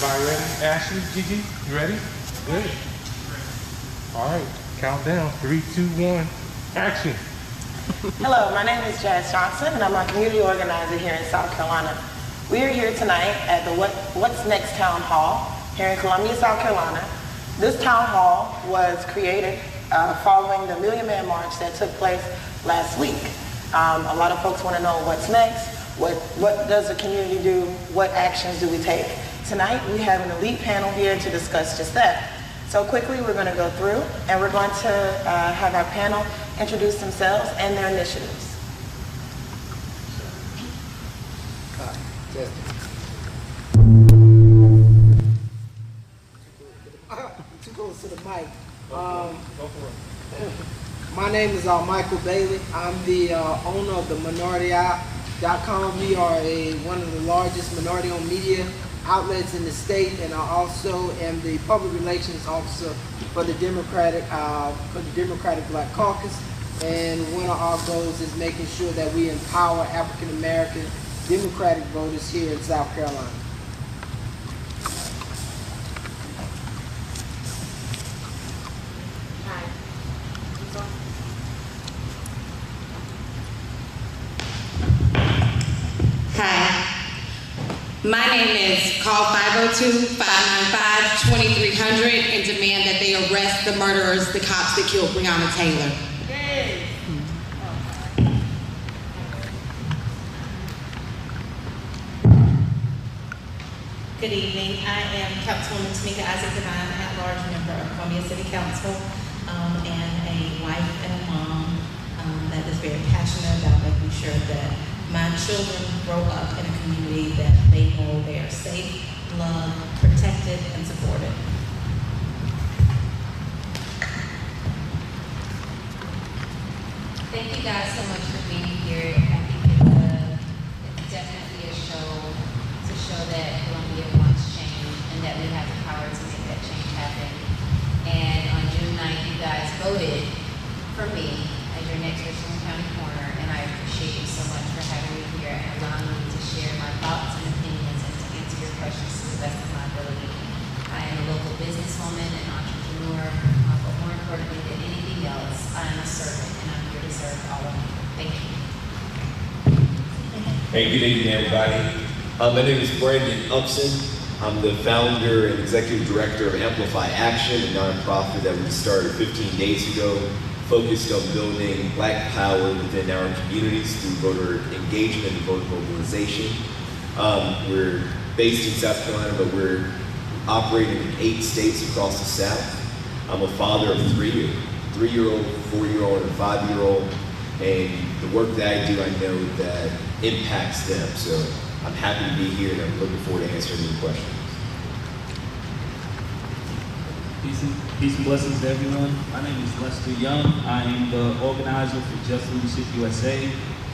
Everybody ready? Ashley, Gigi, you ready? Good. All right, count down. 3, 2, 1, action. Hello, my name is Jazz Johnson, and I'm a community organizer here in South Carolina. We are here tonight at the What's Next Town Hall here in Columbia, South Carolina. This town hall was created following the Million Man March that took place last week. A lot of folks want to know what's next, what does the community do, what actions do we take. Tonight we have an elite panel here to discuss just that. So quickly we're going to go through and we're going to have our panel introduce themselves and their initiatives. Too close to the mic. My name is Michael Bailey. I'm the owner of the MinorityEye.com. We are one of the largest minority-owned media outlets in the state, and I also am the public relations officer for the Democratic Black Caucus. And one of our goals is making sure that we empower African American Democratic voters here in South Carolina. Hi, my name is call 502-595-2300 and demand that they arrest the murderers, the cops that killed Breonna Taylor. Good evening. I am Councilwoman Tamika Isaac Devine, at-large member of Columbia City Council, and a wife and a mom that is very passionate about making sure that my children grow up in a community that they know they are safe, loved, protected, and supported. Thank you guys so much for being here. I think it's definitely a show to show that Columbia wants change and that we have the power to make that change happen. And on June 9th, you guys voted for me as your next Richland County coroner, and I appreciate you so much for having me here and allowing me to share my thoughts and opinions and to answer your questions to the best of my ability. I am a local businesswoman and entrepreneur, but more importantly than anything else, I am a servant, and I'm here to serve all of you. Thank you. Hey, good evening, everybody. My name is Brandon Upson. I'm the founder and executive director of Amplify Action, a nonprofit that we started 15 days ago, focused on building Black power within our communities through voter engagement and voter mobilization. We're based in South Carolina, but we're operating in 8 states across the South. I'm a father of 3, a 3-year-old, 4-year-old, and a 5-year-old, and the work that I do, I know that impacts them. So I'm happy to be here, and I'm looking forward to answering any questions. Peace and blessings to everyone. My name is Lester Young. I am the organizer for Just Leadership USA,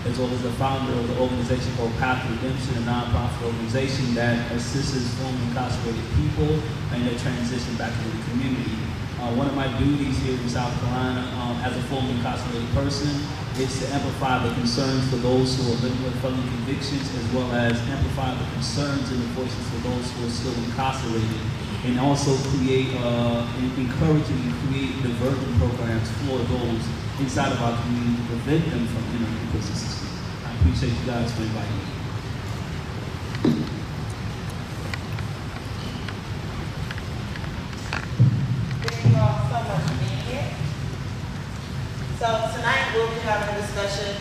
as well as the founder of the organization called Path to Redemption, a nonprofit organization that assists formerly incarcerated people and their transition back into the community. One of my duties here in South Carolina as a formerly incarcerated person is to amplify the concerns for those who are living with felony convictions, as well as amplify the concerns and the voices for those who are still incarcerated, and also create, encourage and create diversion programs for those inside of our community to prevent them from entering the prison system. I appreciate you guys for inviting me. Thank you all so much for being here. So tonight we'll be having a discussion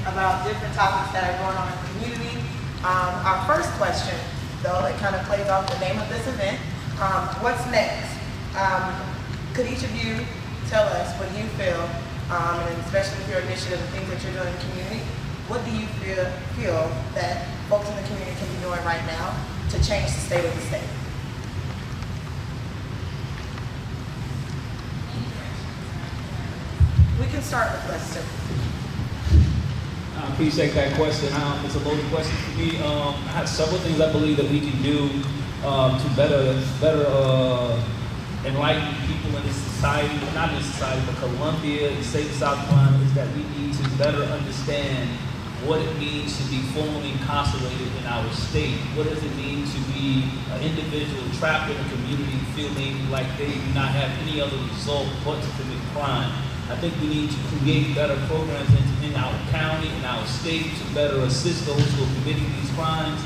about different topics that are going on in the community. Our first question, though, it kind of plays off the name of this event. What's next? Could each of you tell us what you feel, and especially with your initiative and things that you're doing in the community, what do you feel that folks in the community can be doing right now to change the state of the state? We can start with Lester. I appreciate that question. It's a loaded question for me. I have several things I believe that we can do to better enlighten people in this society, not in this society, but Columbia, the state of South Carolina, is that we need to better understand what it means to be formally incarcerated in our state. What does it mean to be an individual trapped in a community feeling like they do not have any other result but to commit crime? I think we need to create better programs in our county, in our state, to better assist those who are committing these crimes,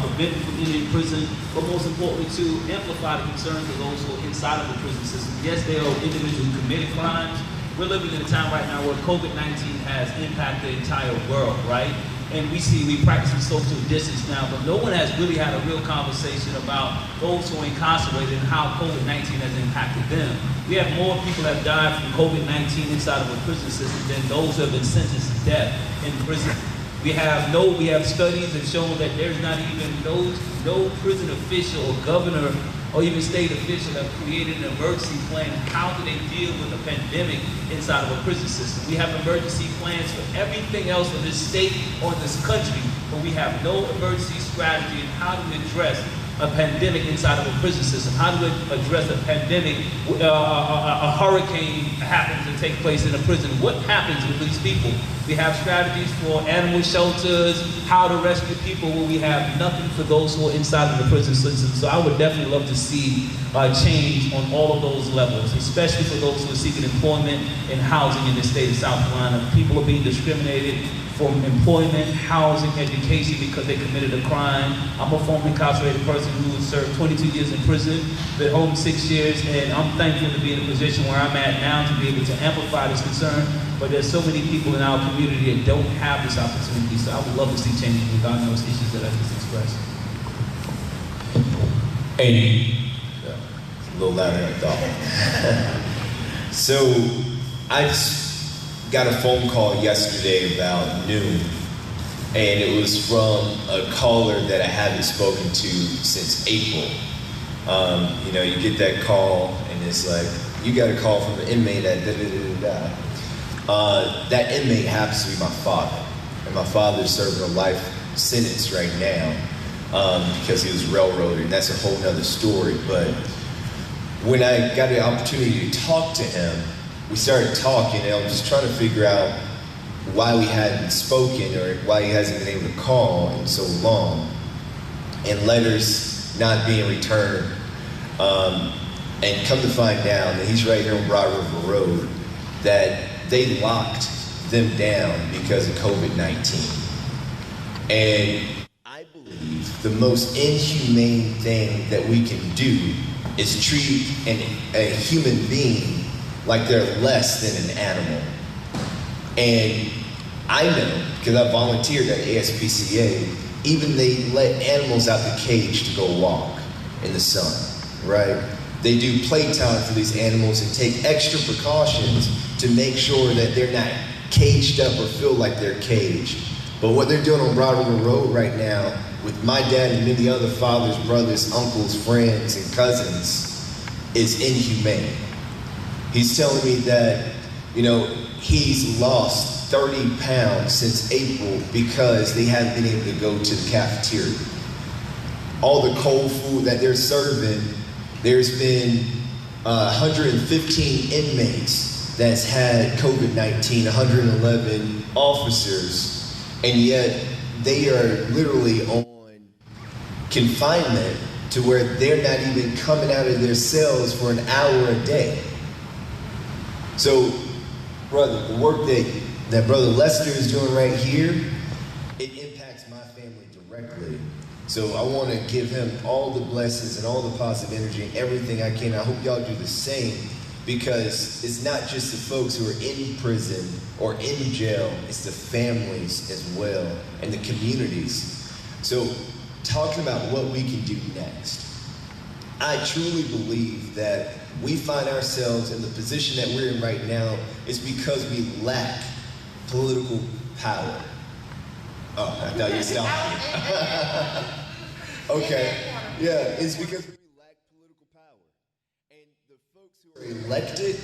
prevent them from entering prison, but most importantly to amplify the concerns of those who are inside of the prison system. Yes, there are individuals who committed crimes. We're living in a time right now where COVID-19 has impacted the entire world, right? And we practicing social distance now, but no one has really had a real conversation about those who are incarcerated and how COVID-19 has impacted them. We have more people that have died from COVID-19 inside of a prison system than those who have been sentenced to death in prison. We have studies that show that there's not even no prison official or governor or even state official have created an emergency plan. How do they deal with a pandemic inside of a prison system? We have emergency plans for everything else in this state or in this country, but we have no emergency strategy in how to address a pandemic inside of a prison system. How do we address a pandemic, a hurricane happens to take place in a prison? What happens with these people? We have strategies for animal shelters, how to rescue people when we have nothing for those who are inside of the prison system. So I would definitely love to see change on all of those levels, especially for those who are seeking employment and housing in the state of South Carolina. People are being discriminated from employment, housing, education because they committed a crime. I'm a former incarcerated person who has served 22 years in prison, been home 6 years, and I'm thankful to be in a position where I'm at now to be able to amplify this concern. But there's so many people in our community that don't have this opportunity, so I would love to see change regarding those issues that I just expressed. Hey, it's a little louder than I thought. So I just got a phone call yesterday about noon, and it was from a caller that I haven't spoken to since April. You know, you get that call, and it's like, you got a call from an inmate at da-da-da-da-da. That inmate happens to be my father, and my father's serving a life sentence right now because he was railroaded, and that's a whole nother story. But when I got the opportunity to talk to him, we started talking, and I was just trying to figure out why we hadn't spoken or why he hasn't been able to call in so long, and letters not being returned. And come to find out that he's right here on Broad River Road, that they locked them down because of COVID-19. And I believe the most inhumane thing that we can do is treat a human being like they're less than an animal. And I know, because I volunteered at ASPCA, even they let animals out the cage to go walk in the sun, right? They do playtime for these animals and take extra precautions to make sure that they're not caged up or feel like they're caged. But what they're doing on Broad River Road right now with my dad and many other fathers, brothers, uncles, friends, and cousins is inhumane. He's telling me that, you know, he's lost 30 pounds since April because they haven't been able to go to the cafeteria. All the cold food that they're serving, there's been 115 inmates that's had COVID-19, 111 officers, and yet they are literally on confinement to where they're not even coming out of their cells for an hour a day. So, brother, the work that Brother Lester is doing right here, it impacts my family directly. So I want to give him all the blessings and all the positive energy and everything I can. I hope y'all do the same, because it's not just the folks who are in prison or in jail, it's the families as well and the communities. So talking about what we can do next, I truly believe that we find ourselves in the position that we're in right now is because we lack political power. Oh, I thought you stopped me. Okay, yeah, it's because we lack political power. And the folks who are elected,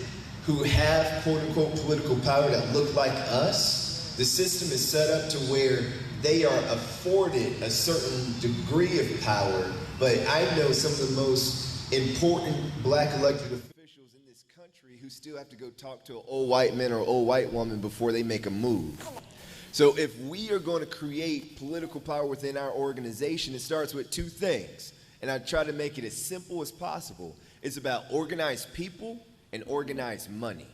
who have quote-unquote political power that look like us, the system is set up to where they are afforded a certain degree of power, but I know some of the most important black elected officials in this country who still have to go talk to an old white man or old white woman before they make a move. So if we are going to create political power within our organization, it starts with two things. And I try to make it as simple as possible. It's about organized people and organized money.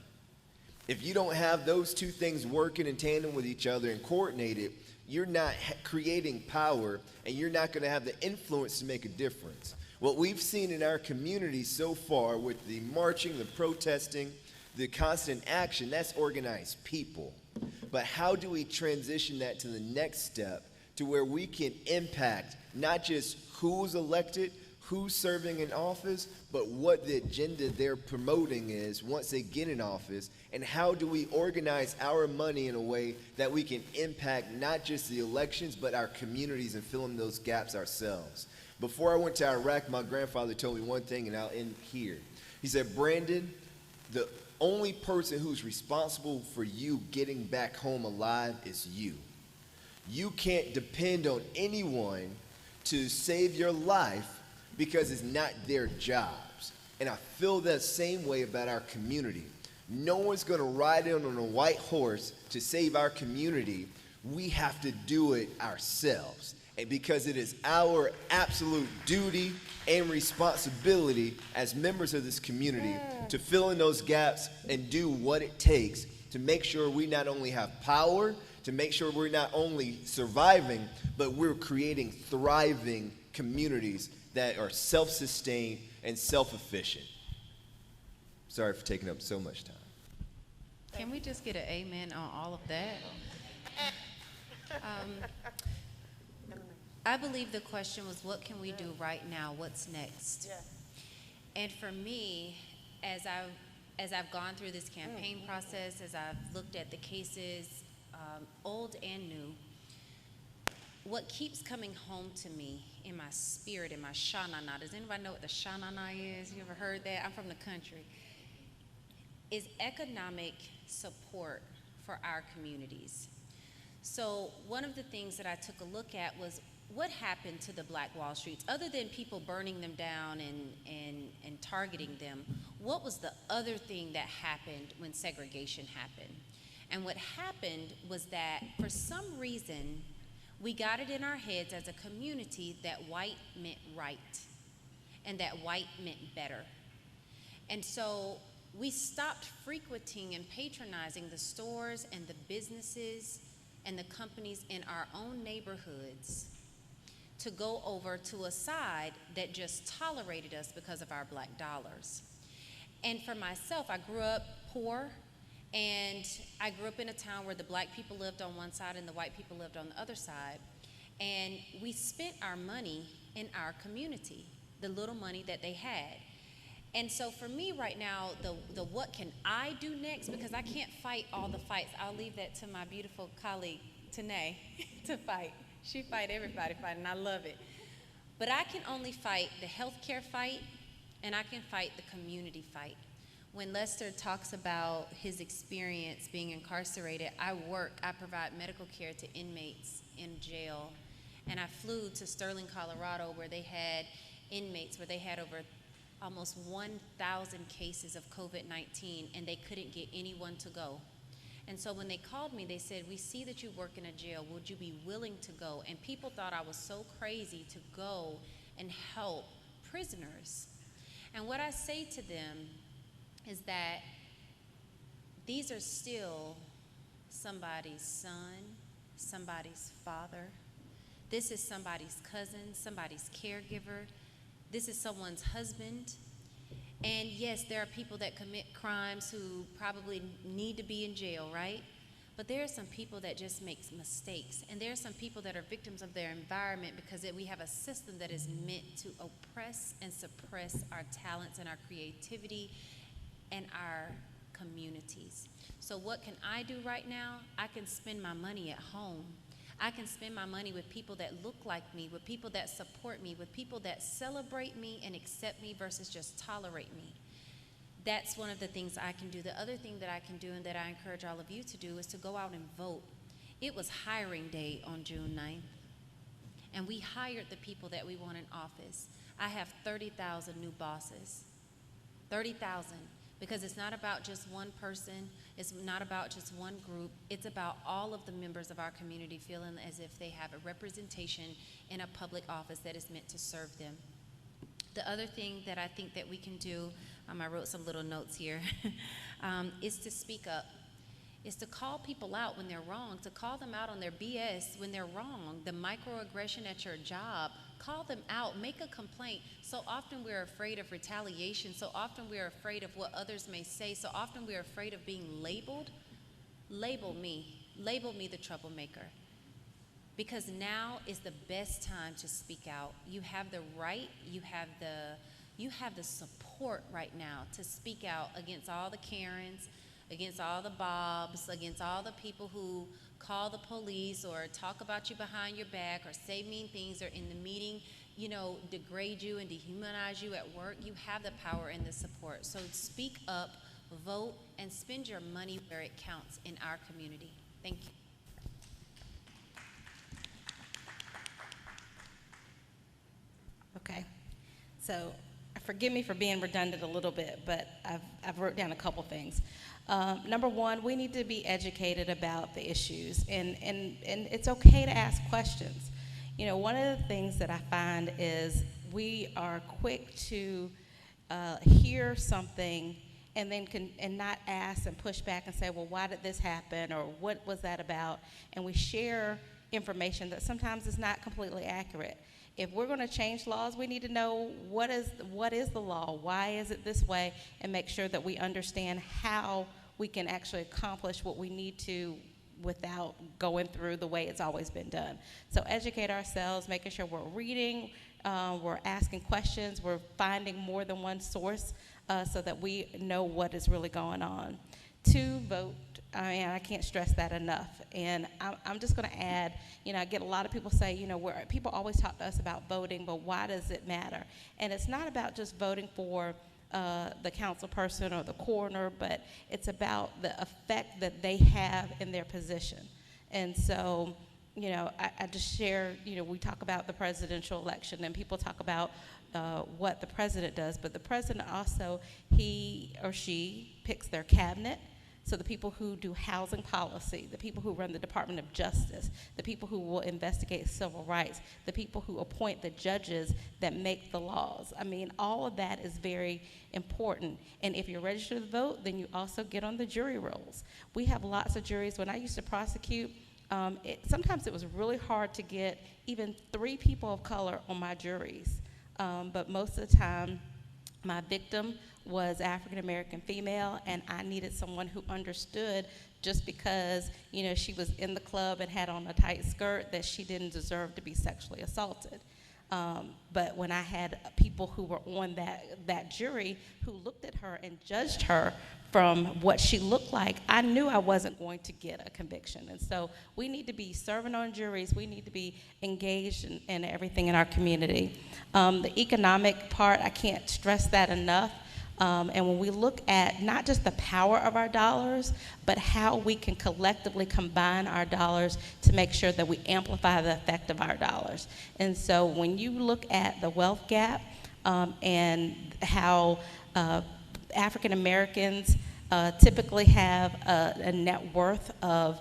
If you don't have those two things working in tandem with each other and coordinated, you're not creating power, and you're not going to have the influence to make a difference. What we've seen in our community so far with the marching, the protesting, the constant action, that's organized people. But how do we transition that to the next step to where we can impact not just who's elected, who's serving in office, but what the agenda they're promoting is once they get in office, and how do we organize our money in a way that we can impact not just the elections, but our communities and fill in those gaps ourselves. Before I went to Iraq, my grandfather told me one thing, and I'll end here. He said, Brandon, the only person who's responsible for you getting back home alive is you. You can't depend on anyone to save your life because it's not their jobs. And I feel that same way about our community. No one's going to ride in on a white horse to save our community. We have to do it ourselves. And because it is our absolute duty and responsibility as members of this community to fill in those gaps and do what it takes to make sure we not only have power, to make sure we're not only surviving, but we're creating thriving communities that are self-sustained and self-efficient. Sorry for taking up so much time. Can we just get an amen on all of that? I believe the question was, what can we do right now? What's next? Yeah. And for me, as I've gone through this campaign process, as I've looked at the cases, old and new, what keeps coming home to me in my spirit, in my shanana, does anybody know what the shanana is? You ever heard that? I'm from the country. Is economic support for our communities. So one of the things that I took a look at was what happened to the Black Wall Streets, other than people burning them down and targeting them. What was the other thing that happened when segregation happened? And what happened was that for some reason, we got it in our heads as a community that white meant right and that white meant better. And so we stopped frequenting and patronizing the stores and the businesses and the companies in our own neighborhoods to go over to a side that just tolerated us because of our black dollars. And for myself, I grew up poor, and I grew up in a town where the black people lived on one side and the white people lived on the other side. And we spent our money in our community, the little money that they had. And so for me right now, the what can I do next, because I can't fight all the fights. I'll leave that to my beautiful colleague, Tanae, to fight. She fight everybody fight, and I love it. But I can only fight the healthcare fight, and I can fight the community fight. When Lester talks about his experience being incarcerated, I provide medical care to inmates in jail. And I flew to Sterling, Colorado, where they had inmates, where they had over almost 1,000 cases of COVID-19, and they couldn't get anyone to go. And so when they called me, they said, we see that you work in a jail. Would you be willing to go? And people thought I was so crazy to go and help prisoners. And what I say to them is that these are still somebody's son, somebody's father. This is somebody's cousin, somebody's caregiver. This is someone's husband. And yes, there are people that commit crimes who probably need to be in jail, right? But there are some people that just make mistakes. And there are some people that are victims of their environment because we have a system that is meant to oppress and suppress our talents and our creativity and our communities. So what can I do right now? I can spend my money at home. I can spend my money with people that look like me, with people that support me, with people that celebrate me and accept me versus just tolerate me. That's one of the things I can do. The other thing that I can do and that I encourage all of you to do is to go out and vote. It was hiring day on June 9th, and we hired the people that we want in office. I have 30,000 new bosses, 30,000. Because it's not about just one person, it's not about just one group, it's about all of the members of our community feeling as if they have a representation in a public office that is meant to serve them. The other thing that I think that we can do, I wrote some little notes here, is to speak up. Is to call people out when they're wrong, to call them out on their BS when they're wrong, the microaggression at your job, call them out, make a complaint. So often we're afraid of retaliation, so often we're afraid of what others may say, so often we're afraid of being labeled. Label me the troublemaker. Because now is the best time to speak out. You have the right, you have the support right now to speak out against all the Karens, against all the Bobs, against all the people who call the police or talk about you behind your back or say mean things or in the meeting, degrade you and dehumanize you at work. You have the power and the support. So speak up, vote, and spend your money where it counts in our community. Thank you. Okay, so forgive me for being redundant a little bit, but I've wrote down a couple things. Number one, we need to be educated about the issues, and it's okay to ask questions. One of the things that I find is we are quick to hear something and then and not ask and push back and say, well, why did this happen, or what was that about? And we share information that sometimes is not completely accurate. If we're going to change laws, we need to know what is the law, why is it this way, and make sure that we understand how we can actually accomplish what we need to without going through the way it's always been done. So educate ourselves, making sure we're reading, we're asking questions, we're finding more than one source so that we know what is really going on. 2, vote. I can't stress that enough. And I'm just going to add, I get a lot of people say, people always talk to us about voting, but why does it matter? And it's not about just voting for the council person or the coroner, but it's about the effect that they have in their position. And so, I just share, we talk about the presidential election, and people talk about what the president does, but the president also, he or she picks their cabinet. So the people who do housing policy, the people who run the Department of Justice, the people who will investigate civil rights, the people who appoint the judges that make the laws. All of that is very important. And if you're registered to vote, then you also get on the jury rolls. We have lots of juries. When I used to prosecute, sometimes it was really hard to get even 3 people of color on my juries. But most of the time, my victim was African American female, and I needed someone who understood just because, she was in the club and had on a tight skirt that she didn't deserve to be sexually assaulted. But when I had people who were on that jury who looked at her and judged her from what she looked like, I knew I wasn't going to get a conviction. And so we need to be serving on juries. We need to be engaged in everything in our community. The economic part, I can't stress that enough. And when we look at not just the power of our dollars, but how we can collectively combine our dollars to make sure that we amplify the effect of our dollars. And so when you look at the wealth gap and how African Americans typically have a net worth of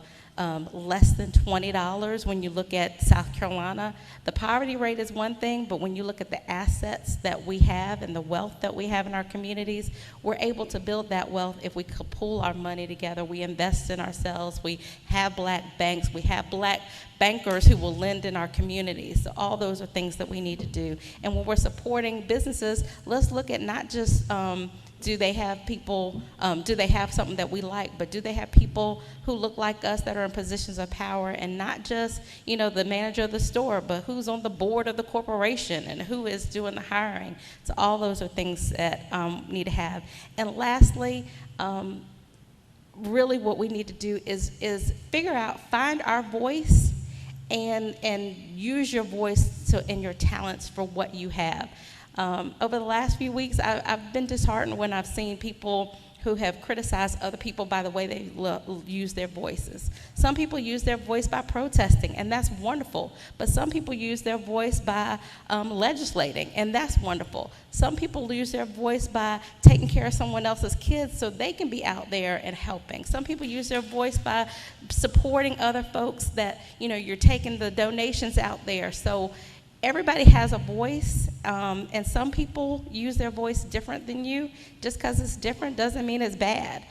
less than $20 when you look at South Carolina. The poverty rate is one thing, but when you look at the assets that we have and the wealth that we have in our communities, we're able to build that wealth if we could pool our money together. We invest in ourselves. We have black banks. We have black bankers who will lend in our communities. So all those are things that we need to do. And when we're supporting businesses, let's look at not just do they have people, do they have something that we like, but do they have people who look like us that are in positions of power, and not just, the manager of the store, but who's on the board of the corporation and who is doing the hiring. So all those are things that need to have. And lastly, really what we need to do is figure out, find our voice and use your voice and your talents for what you have. Over the last few weeks, I've been disheartened when I've seen people who have criticized other people by the way they use their voices. Some people use their voice by protesting, and that's wonderful. But some people use their voice by legislating, and that's wonderful. Some people use their voice by taking care of someone else's kids so they can be out there and helping. Some people use their voice by supporting other folks that, you're taking the donations out there. So everybody has a voice, and some people use their voice different than you. Just because it's different doesn't mean it's bad.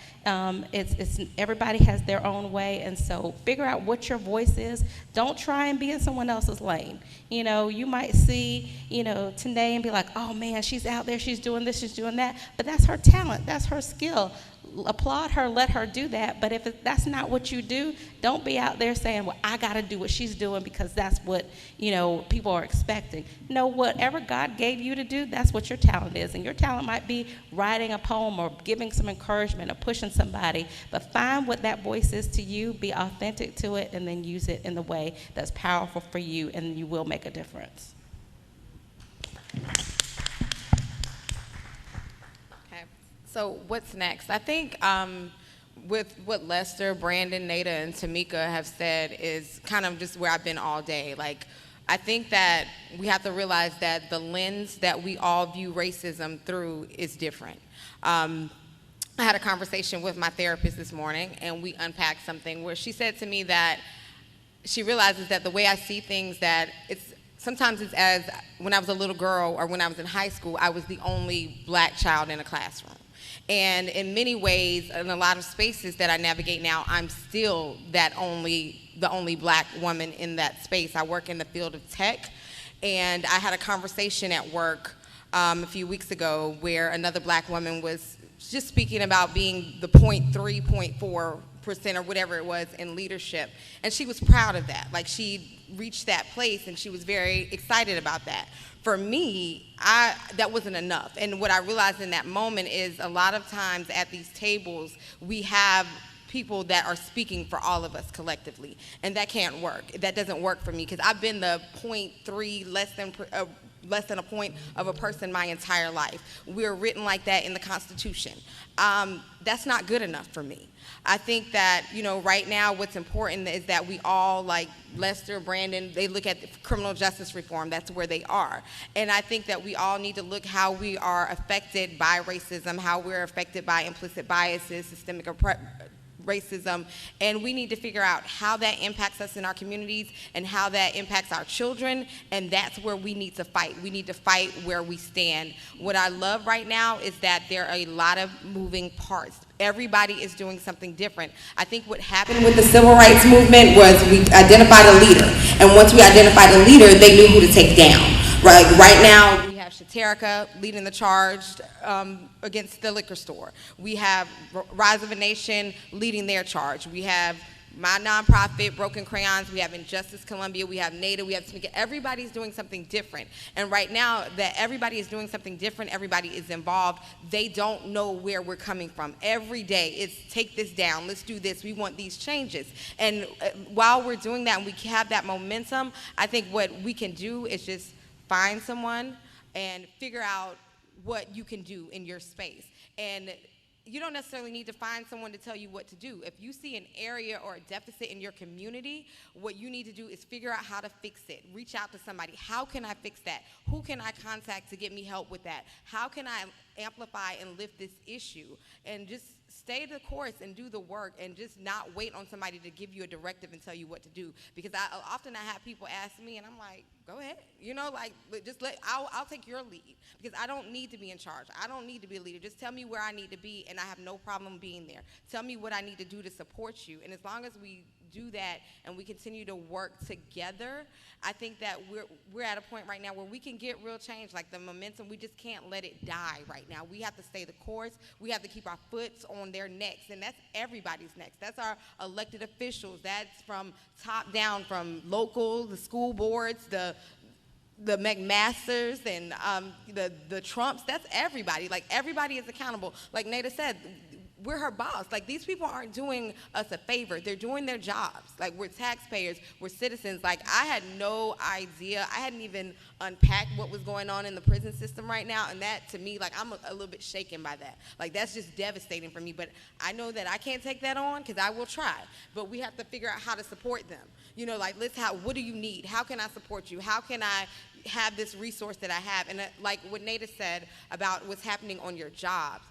Everybody has their own way, and so figure out what your voice is. Don't try and be in someone else's lane. You might see, Tanae and be like, oh man, she's out there, she's doing this, she's doing that, but that's her talent, that's her skill. Applaud her, let her do that. But if that's not what you do, don't be out there saying, well, I got to do what she's doing because that's what, people are expecting. No, whatever God gave you to do, that's what your talent is. And your talent might be writing a poem or giving some encouragement or pushing somebody. But find what that voice is to you, be authentic to it, and then use it in the way that's powerful for you, and you will make a difference. So what's next? I think with what Lester, Brandon, Nada, and Tamika have said is kind of just where I've been all day. Like, I think that we have to realize that the lens that we all view racism through is different. I had a conversation with my therapist this morning, and we unpacked something where she said to me that she realizes that the way I see things, that sometimes it's as when I was a little girl or when I was in high school, I was the only black child in a classroom. And in many ways, in a lot of spaces that I navigate now, I'm still the only black woman in that space. I work in the field of tech, and I had a conversation at work a few weeks ago where another black woman was just speaking about being the 0.3, 0.4% or whatever it was in leadership. And she was proud of that. Like, she reached that place, and she was very excited about that. For me, that wasn't enough. And what I realized in that moment is a lot of times at these tables, we have people that are speaking for all of us collectively. And that can't work. That doesn't work for me, because I've been the 0.3, less than a point of a person my entire life. We're written like that in the Constitution. That's not good enough for me. I think that, right now what's important is that we all, like Lester, Brandon, they look at criminal justice reform. That's where they are. And I think that we all need to look how we are affected by racism, how we're affected by implicit biases, systemic racism, and we need to figure out how that impacts us in our communities and how that impacts our children, and that's where we need to fight. We need to fight where we stand. What I love right now is that there are a lot of moving parts. Everybody is doing something different. I think what happened with the civil rights movement was we identified a leader, and once we identified a leader, they knew who to take down. Right now, we have Shaterica leading the charge against the liquor store. We have Rise of a Nation leading their charge. We have my nonprofit, Broken Crayons. We have Injustice Columbia. We have NADA. We have Tamika. Everybody's doing something different. And right now that everybody is doing something different, everybody is involved, they don't know where we're coming from. Every day it's take this down, let's do this, we want these changes. And while we're doing that and we have that momentum, I think what we can do is just find someone and figure out what you can do in your space. And you don't necessarily need to find someone to tell you what to do. If you see an area or a deficit in your community, what you need to do is figure out how to fix it. Reach out to somebody. How can I fix that? Who can I contact to get me help with that? How can I amplify and lift this issue? And just stay the course and do the work, and just not wait on somebody to give you a directive and tell you what to do. Because often I have people ask me, and I'm like, go ahead, I'll take your lead, because I don't need to be in charge. I don't need to be a leader. Just tell me where I need to be, and I have no problem being there. Tell me what I need to do to support you, and as long as we do that and we continue to work together, I think that we're at a point right now where we can get real change. Like the momentum, we just can't let it die right now. We have to stay the course. We have to keep our foot on their necks, and that's everybody's necks. That's our elected officials. That's from top down, from local, the school boards, the McMasters, and the Trumps. That's everybody. Like, everybody is accountable. Like Nada said, we're her boss. Like, these people aren't doing us a favor. They're doing their jobs. Like, we're taxpayers. We're citizens. Like, I had no idea. I hadn't even unpacked what was going on in the prison system right now. And that, to me, like, I'm a little bit shaken by that. Like, that's just devastating for me. But I know that I can't take that on because I will try. But we have to figure out how to support them. You know, like, what do you need? How can I support you? How can I have this resource that I have? And like what Nada said about what's happening on your jobs.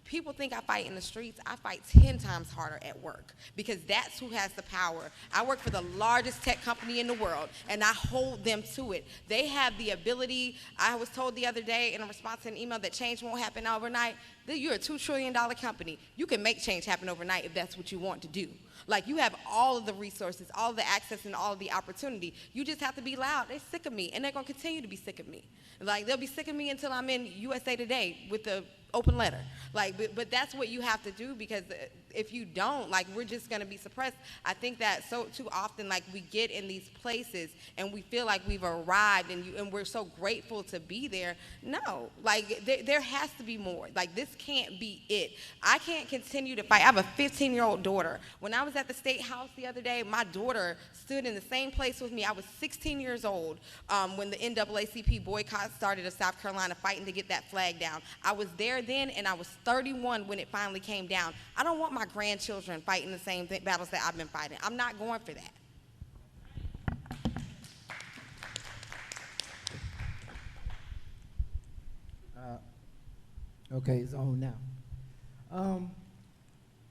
People think I fight in the streets. I fight 10 times harder at work because that's who has the power. I work for the largest tech company in the world, and I hold them to it. They have the ability. I was told the other day in a response to an email that change won't happen overnight. You're a $2 trillion company. You can make change happen overnight if that's what you want to do. Like, you have all of the resources, all of the access, and all of the opportunity. You just have to be loud. They're sick of me, and they're going to continue to be sick of me. Like, they'll be sick of me until I'm in USA Today with the open letter. Like, but that's what you have to do, because if you don't, like, we're just going to be suppressed. I think that so too often, like, we get in these places and we feel like we've arrived and we're so grateful to be there. No, like, there has to be more. Like, this can't be it. I can't continue to fight. I have a 15-year-old daughter. When I was at the State House the other day, my daughter stood in the same place with me. I was 16 years old when the NAACP boycott started of South Carolina, fighting to get that flag down. I was there then, and I was 31 when it finally came down. I don't want my grandchildren fighting the same battles that I've been fighting. I'm not going for that. Okay, it's on now.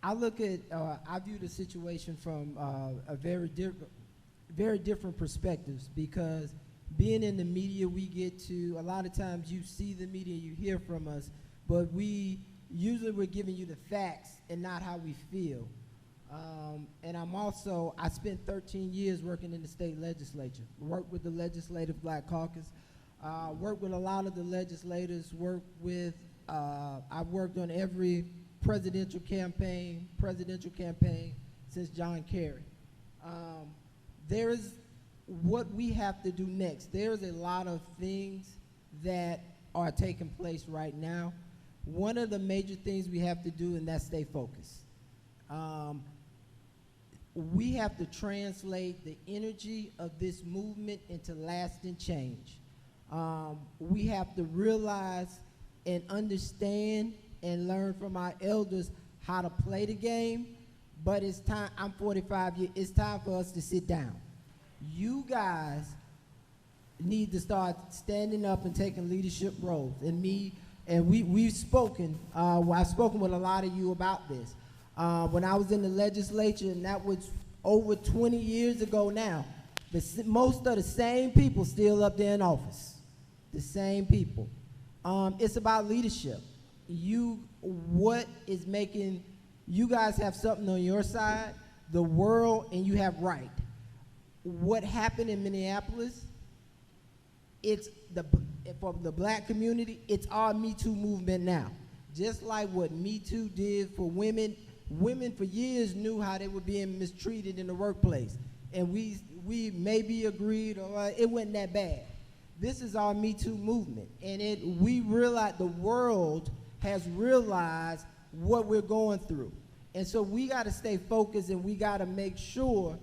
I view the situation from a very different perspectives, because being in the media, we get to, a lot of times you see the media, you hear from us, but we're giving you the facts and not how we feel. And I spent 13 years working in the state legislature, worked with the Legislative Black Caucus, worked with a lot of the legislators, I've worked on every presidential campaign since John Kerry. There is what we have to do next. There's a lot of things that are taking place right now. One of the major things we have to do, and that's stay focused. We have to translate the energy of this movement into lasting change. We have to realize and understand and learn from our elders how to play the game, but it's time. I'm 45 years, it's time for us to sit down. You guys need to start standing up and taking leadership roles. And we've spoken, I've spoken with a lot of you about this. When I was in the legislature, and that was over 20 years ago now, most of the same people still up there in office. The same people. It's about leadership. What is making, you guys have something on your side, the world, and you have right. What happened in Minneapolis, for the black community, it's our Me Too movement now. Just like what Me Too did for women. Women for years knew how they were being mistreated in the workplace. And we maybe agreed, or it wasn't that bad. This is our Me Too movement. And we realize, the world has realized what we're going through. And so we got to stay focused, and we got to make sure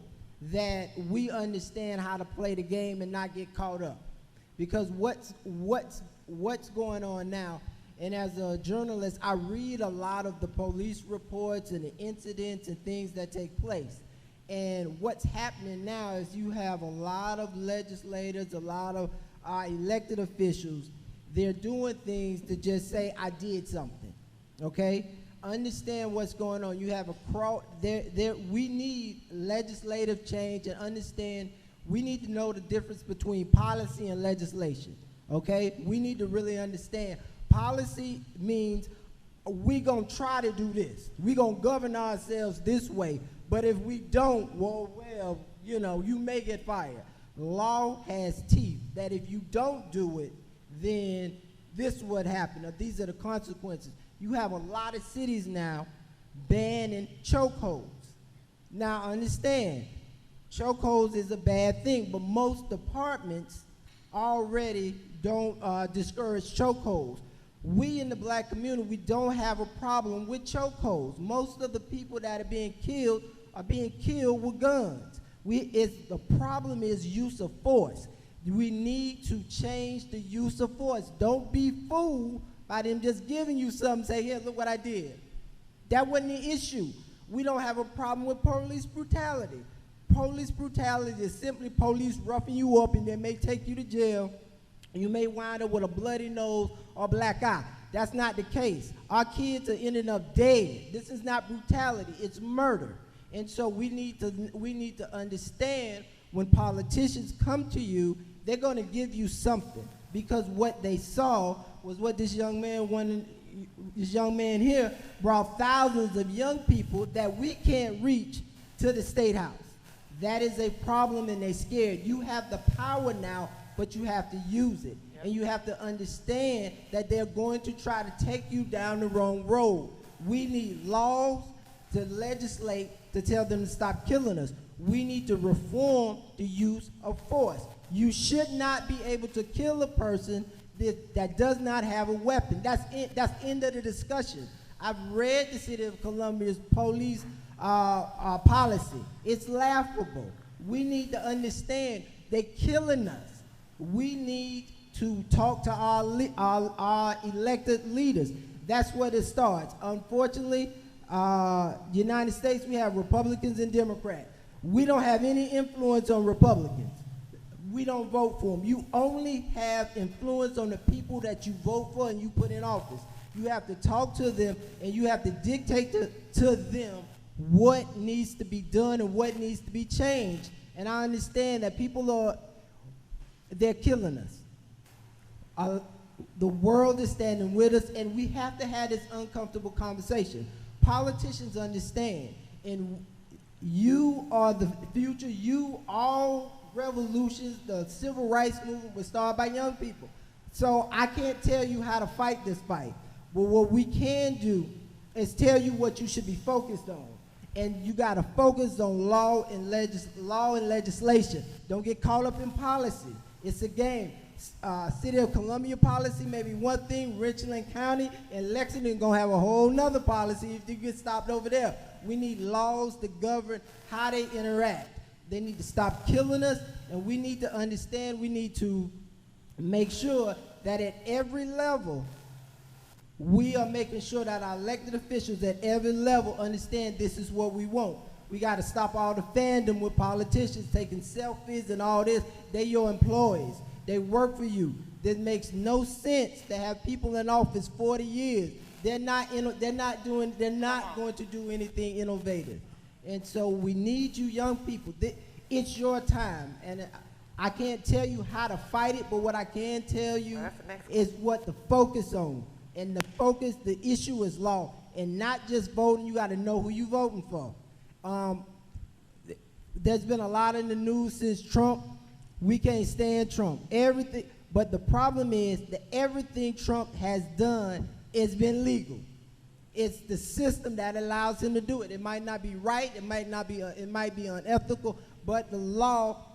that we understand how to play the game and not get caught up. Because what's going on now, and as a journalist, I read a lot of the police reports and the incidents and things that take place. And what's happening now is you have a lot of legislators, a lot of our elected officials, they're doing things to just say, I did something, okay? Understand what's going on. You have we need legislative change, and understand we need to know the difference between policy and legislation, okay? We need to really understand. Policy means we're going to try to do this. We're going to govern ourselves this way. But if we don't, well, you may get fired. Law has teeth, that if you don't do it, then this is what happened. Or these are the consequences. You have a lot of cities now banning chokeholds. Now understand, chokeholds is a bad thing, but most departments already don't discourage chokeholds. We in the black community, we don't have a problem with chokeholds. Most of the people that are being killed with guns. The problem is use of force. We need to change the use of force. Don't be fooled by them just giving you something, say, here, look what I did. That wasn't the issue. We don't have a problem with police brutality. Police brutality is simply police roughing you up and they may take you to jail. You may wind up with a bloody nose or black eye. That's not the case. Our kids are ending up dead. This is not brutality, it's murder. And so we need to understand when politicians come to you, they're going to give you something, because what they saw was what this young man here brought thousands of young people that we can't reach to the State House. That is a problem, and they're scared. You have the power now, but you have to use it. And you have to understand that they're going to try to take you down the wrong road. We need laws to legislate to tell them to stop killing us. We need to reform the use of force. You should not be able to kill a person that does not have a weapon. That's end of the discussion. I've read the City of Columbia's police policy. It's laughable. We need to understand they're killing us. We need to talk to our elected leaders. That's where it starts. Unfortunately, United States, we have Republicans and Democrats. We don't have any influence on Republicans. We don't vote for them. You only have influence on the people that you vote for and you put in office. You have to talk to them and you have to dictate to them what needs to be done and what needs to be changed. And I understand that they're killing us. The world is standing with us, and we have to have this uncomfortable conversation. Politicians understand, and you are the future. All revolutions, the civil rights movement was started by young people. So I can't tell you how to fight this fight, but what we can do is tell you what you should be focused on. And you got to focus on law and legislation. Don't get caught up in policy. It's a game. City of Columbia policy may be one thing, Richland County and Lexington gonna have a whole nother policy if you get stopped over there. We need laws to govern how they interact. They need to stop killing us, and we need to understand, we need to make sure that at every level, we are making sure that our elected officials at every level understand this is what we want. We got to stop all the fandom with politicians taking selfies and all this. They're your employees. They work for you. This makes no sense to have people in office 40 years. They're not going to do anything innovative. And so we need you young people. It's your time. And I can't tell you how to fight it, but what I can tell you is what to focus on. And the issue is law. And not just voting, you got to know who you're voting for. There's been a lot in the news since Trump. We can't stand Trump. Everything, but the problem is that everything Trump has done has been legal. It's the system that allows him to do it. It might not be right. It might be unethical, but the law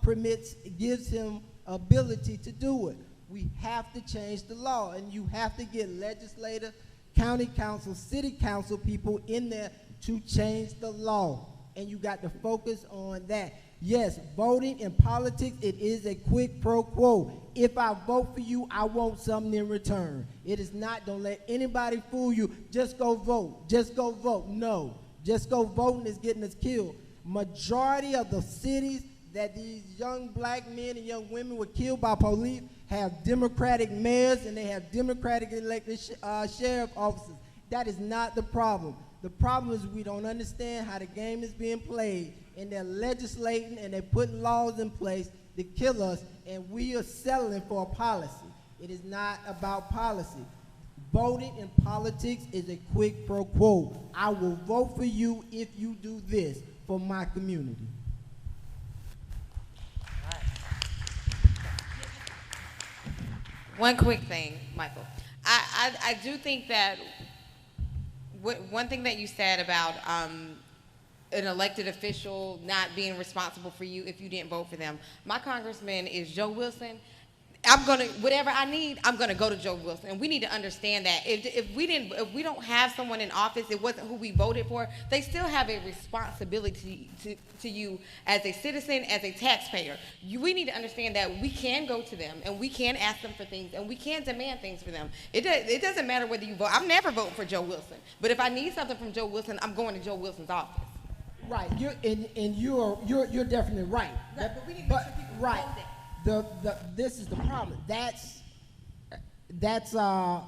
gives him ability to do it. We have to change the law, and you have to get legislators, county council, city council people in there to change the law. And you got to focus on that. Yes, voting in politics, it is a quid pro quo. If I vote for you, I want something in return. It is not, don't let anybody fool you. Just go vote. Just go vote. No. Just go voting is getting us killed. Majority of the cities that these young black men and young women were killed by police have Democratic mayors and they have Democratic elected sheriff officers. That is not the problem. The problem is we don't understand how the game is being played, and they're legislating and they're putting laws in place to kill us, and we are settling for a policy. It is not about policy. Voting in politics is a quid pro quo. I will vote for you if you do this for my community. One quick thing, Michael. I do think that one thing that you said about an elected official not being responsible for you if you didn't vote for them. My congressman is Joe Wilson. I'm gonna, whatever I need, I'm gonna go to Joe Wilson. And we need to understand that if we don't have someone in office, it wasn't who we voted for, they still have a responsibility to you as a citizen, as a taxpayer. We need to understand that we can go to them and we can ask them for things and we can demand things for them. It doesn't matter whether you vote. I'm never voting for Joe Wilson. But if I need something from Joe Wilson, I'm going to Joe Wilson's office. Right, you're definitely right. Right, but we need to make sure people right. know that. This is the problem. That's a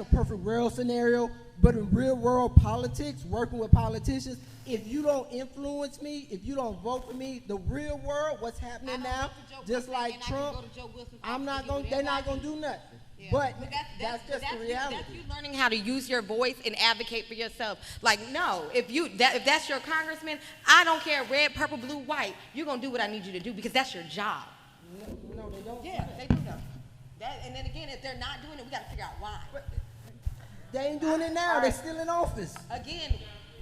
perfect world scenario. But in real world politics, working with politicians, if you don't influence me, if you don't vote for me, the real world, what's happening now, just like Trump, I'm not going. They're not going to do nothing. Yeah. But that's just the reality. That's you learning how to use your voice and advocate for yourself. Like, no, if that's your congressman, I don't care, red, purple, blue, white, you're going to do what I need you to do because that's your job. No, they don't. Yeah, they do know. And then again, if they're not doing it, we got to figure out why. They ain't doing it now. They're still in office. Again,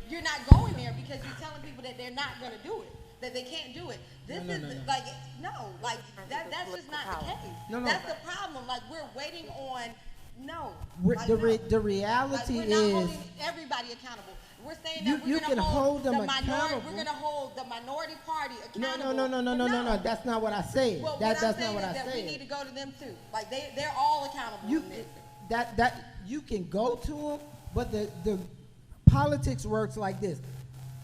you're not going there because you're telling people that they're not going to do it, that they can't do it. That's just not the case. That's the problem. Like, we're waiting on, The reality we're not is holding everybody accountable. We're saying that you we're can going to hold them accountable. We're going to hold the minority party accountable. No. That's not what I said. Well, That's what I'm not saying what is I that said. we need to go to them too. Like, they're all accountable in this. That you can go to them, but the politics works like this.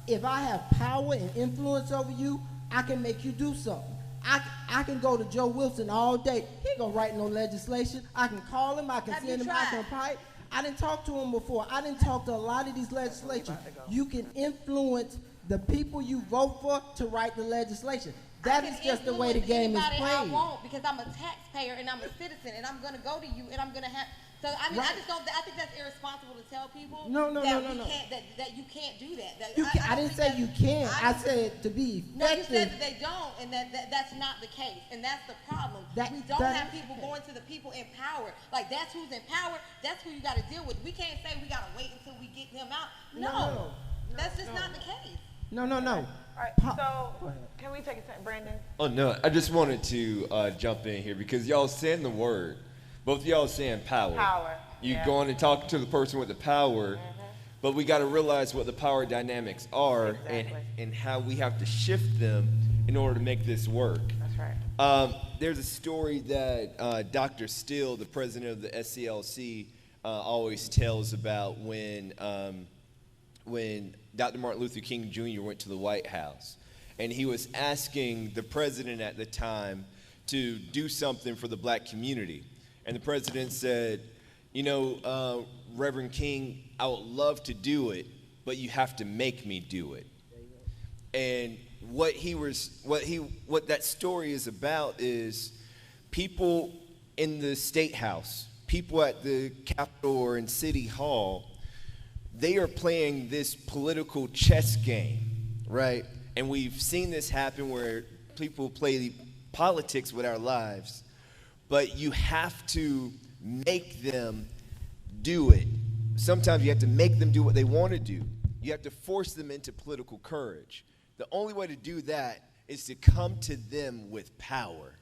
If I have power and influence over you, I can make you do something. I can go to Joe Wilson all day. He ain't gonna write no legislation. I can call him. I can send him. I can pipe. I didn't talk to him before. I didn't talk to a lot of these legislatures. You can influence the people you vote for to write the legislation. That is just the way the game is played. I won't, because I'm a taxpayer and I'm a citizen and I'm gonna go to you and I'm gonna have. So I mean, I just don't. I think that's irresponsible to tell people that you can't do that. I didn't say you can't. I said to be effective. No, you said that they don't, and that's not the case, and that's the problem. We don't have people going to the people in power. Like, that's who's in power. That's who you got to deal with. We can't say we got to wait until we get them out. No, that's just not the case. No. All right, so can we take a second, Brandon? Oh, no, I just wanted to jump in here because y'all saying the word. Both of y'all saying power. Power. You going and talk to the person with the power, but we got to realize what the power dynamics are and how we have to shift them in order to make this work. That's right. There's a story that Dr. Steele, the president of the SCLC, always tells about when Dr. Martin Luther King Jr. went to the White House, and he was asking the president at the time to do something for the black community. And the president said, Reverend King, I would love to do it, but you have to make me do it. And what that story is about is people in the State House, people at the Capitol or in City Hall, they are playing this political chess game, right? And we've seen this happen where people play politics with our lives. But you have to make them do it. Sometimes you have to make them do what they want to do. You have to force them into political courage. The only way to do that is to come to them with power.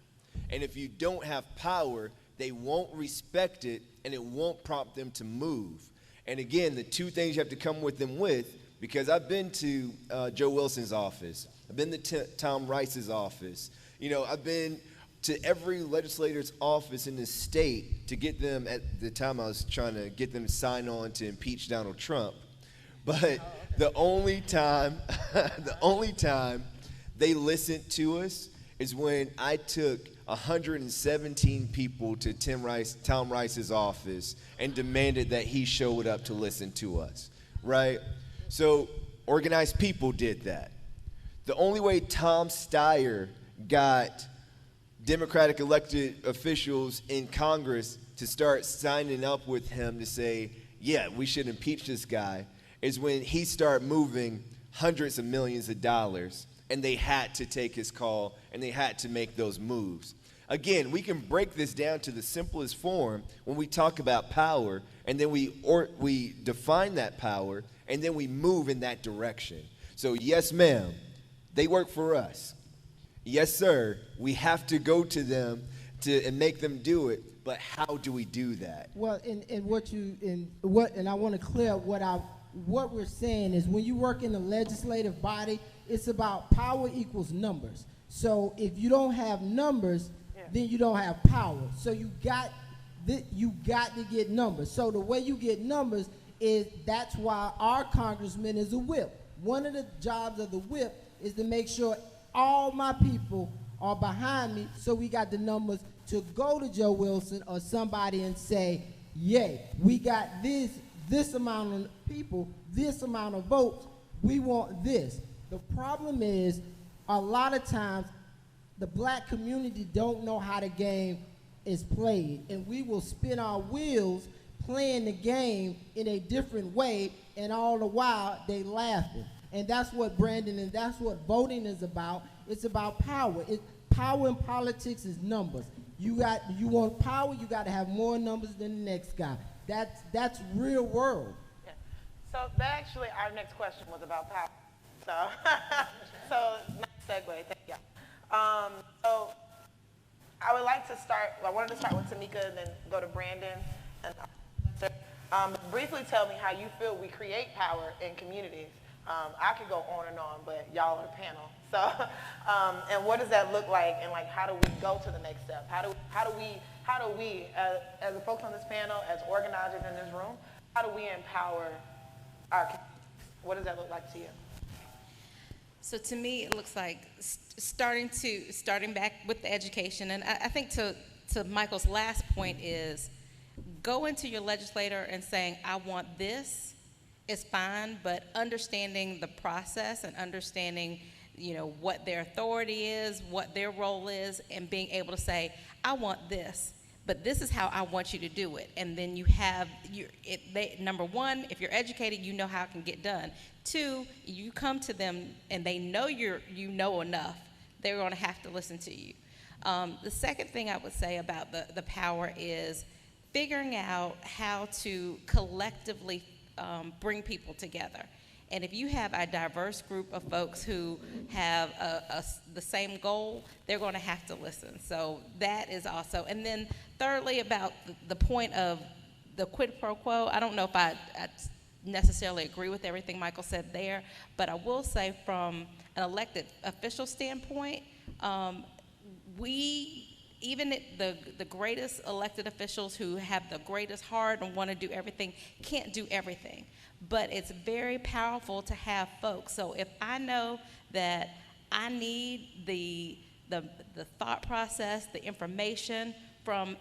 And if you don't have power, they won't respect it, and it won't prompt them to move. And again, the two things you have to come with them with, because I've been to Joe Wilson's office. I've been to Tom Rice's office. I've been to every legislator's office in the state to get them, at the time I was trying to get them to sign on to impeach Donald Trump. But the only time they listened to us is when I took 117 people to Tom Rice's office and demanded that he showed up to listen to us, right? So organized people did that. The only way Tom Steyer got Democratic elected officials in Congress to start signing up with him to say, yeah, we should impeach this guy, is when he started moving hundreds of millions of dollars, and they had to take his call, and they had to make those moves. Again, we can break this down to the simplest form when we talk about power, and then we define that power, and then we move in that direction. So yes, ma'am, they work for us. Yes, sir, we have to go to them and make them do it. But how do we do that? Well, and I want to clear up what we're saying is when you work in the legislative body, it's about power equals numbers. So if you don't have numbers, then you don't have power. So you got to get numbers. So the way you get numbers is that's why our congressman is a whip. One of the jobs of the whip is to make sure all my people are behind me, so we got the numbers to go to Joe Wilson or somebody and say, yay, we got this amount of people, this amount of votes, we want this. The problem is, a lot of times, the black community don't know how the game is played, and we will spin our wheels playing the game in a different way, and all the while, they laughing. And that's what Brandon, and that's what voting is about. It's about power. Power in politics is numbers. You want power, you got to have more numbers than the next guy. That's real world. Yeah. So that actually, our next question was about power. So nice segue, thank you. So I would like to start, I wanted to start with Tamika and then go to Brandon. And briefly tell me how you feel we create power in communities. I could go on and on, but y'all are a panel. So, and what does that look like, and like, how do we go to the next step? How do we, as the folks on this panel, as organizers in this room, how do we empower our communities? What does that look like to you? So to me, it looks like starting back with the education, and I think to Michael's last point is, go into your legislator and saying, I want this, is fine, but understanding the process and understanding, what their authority is, what their role is, and being able to say, I want this, but this is how I want you to do it. And then you have, number one, if you're educated, you know how it can get done. Two, you come to them and they know you know enough, they're going to have to listen to you. The second thing I would say about the power is figuring out how to collectively bring people together. And if you have a diverse group of folks who have the same goal, they're going to have to listen. So that is also, and then thirdly, about the point of the quid pro quo, I don't know if I necessarily agree with everything Michael said there, but I will say from an elected official standpoint, even the greatest elected officials who have the greatest heart and want to do everything can't do everything. But it's very powerful to have folks. So if I know that I need the thought process, the information from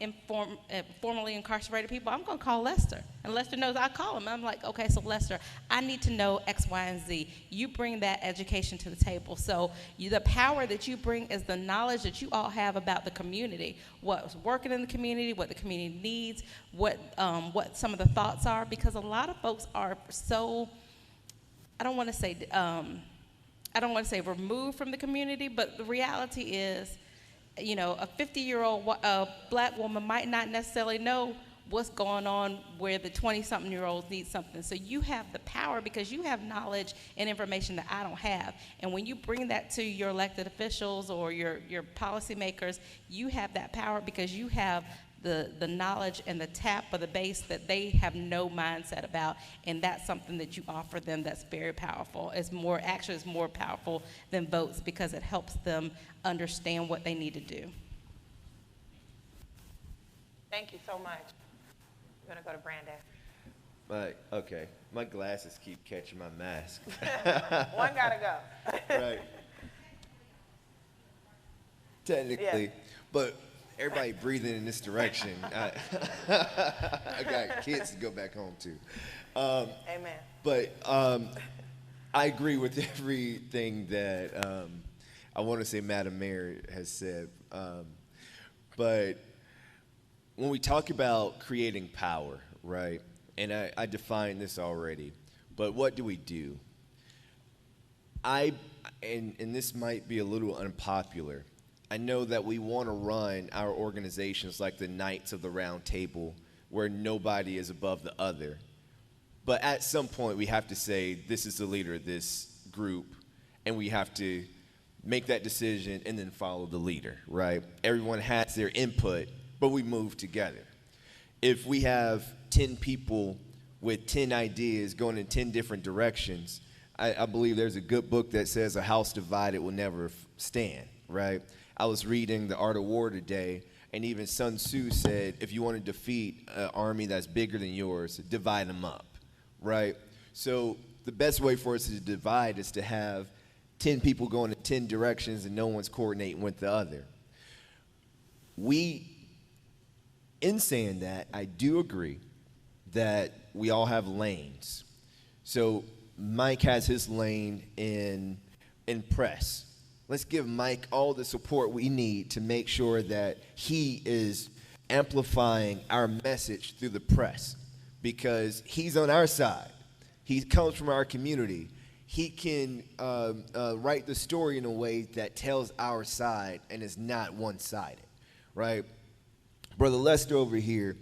formerly incarcerated people, I'm going to call Lester. And Lester knows I call him. I'm like, okay, so Lester, I need to know X, Y, and Z. You bring that education to the table. So the power that you bring is the knowledge that you all have about the community, what's working in the community, what the community needs, what some of the thoughts are, because a lot of folks are so, I don't want to say removed from the community, but the reality is, a 50-year-old black woman might not necessarily know what's going on where the 20-something-year-olds need something. So you have the power because you have knowledge and information that I don't have. And when you bring that to your elected officials or your policymakers, you have that power because you have the knowledge and the tap of the base that they have no mindset about, and that's something that you offer them that's very powerful. It's more powerful than votes because it helps them understand what they need to do. Thank you so much. We're gonna go to Brandon. Okay, my glasses keep catching my mask. One gotta go. Right. Technically, but everybody breathing in this direction. I got kids to go back home to. Amen. But I agree with everything that I want to say Madam Mayor has said. But when we talk about creating power, right, and I defined this already, but what do we do? And this might be a little unpopular, I know that we want to run our organizations like the Knights of the Round Table, where nobody is above the other. But at some point, we have to say, this is the leader of this group, and we have to make that decision, and then follow the leader, right? Everyone has their input, but we move together. If we have 10 people with 10 ideas going in 10 different directions, I believe there's a good book that says a house divided will never stand, right? I was reading The Art of War today, and even Sun Tzu said, if you want to defeat an army that's bigger than yours, divide them up, right? So the best way for us to divide is to have 10 people going in 10 directions and no one's coordinating with the other. In saying that, I do agree that we all have lanes. So Mike has his lane in press. Let's give Mike all the support we need to make sure that he is amplifying our message through the press, because he's on our side. He comes from our community. He can write the story in a way that tells our side and is not one-sided, right? Brother Lester over here,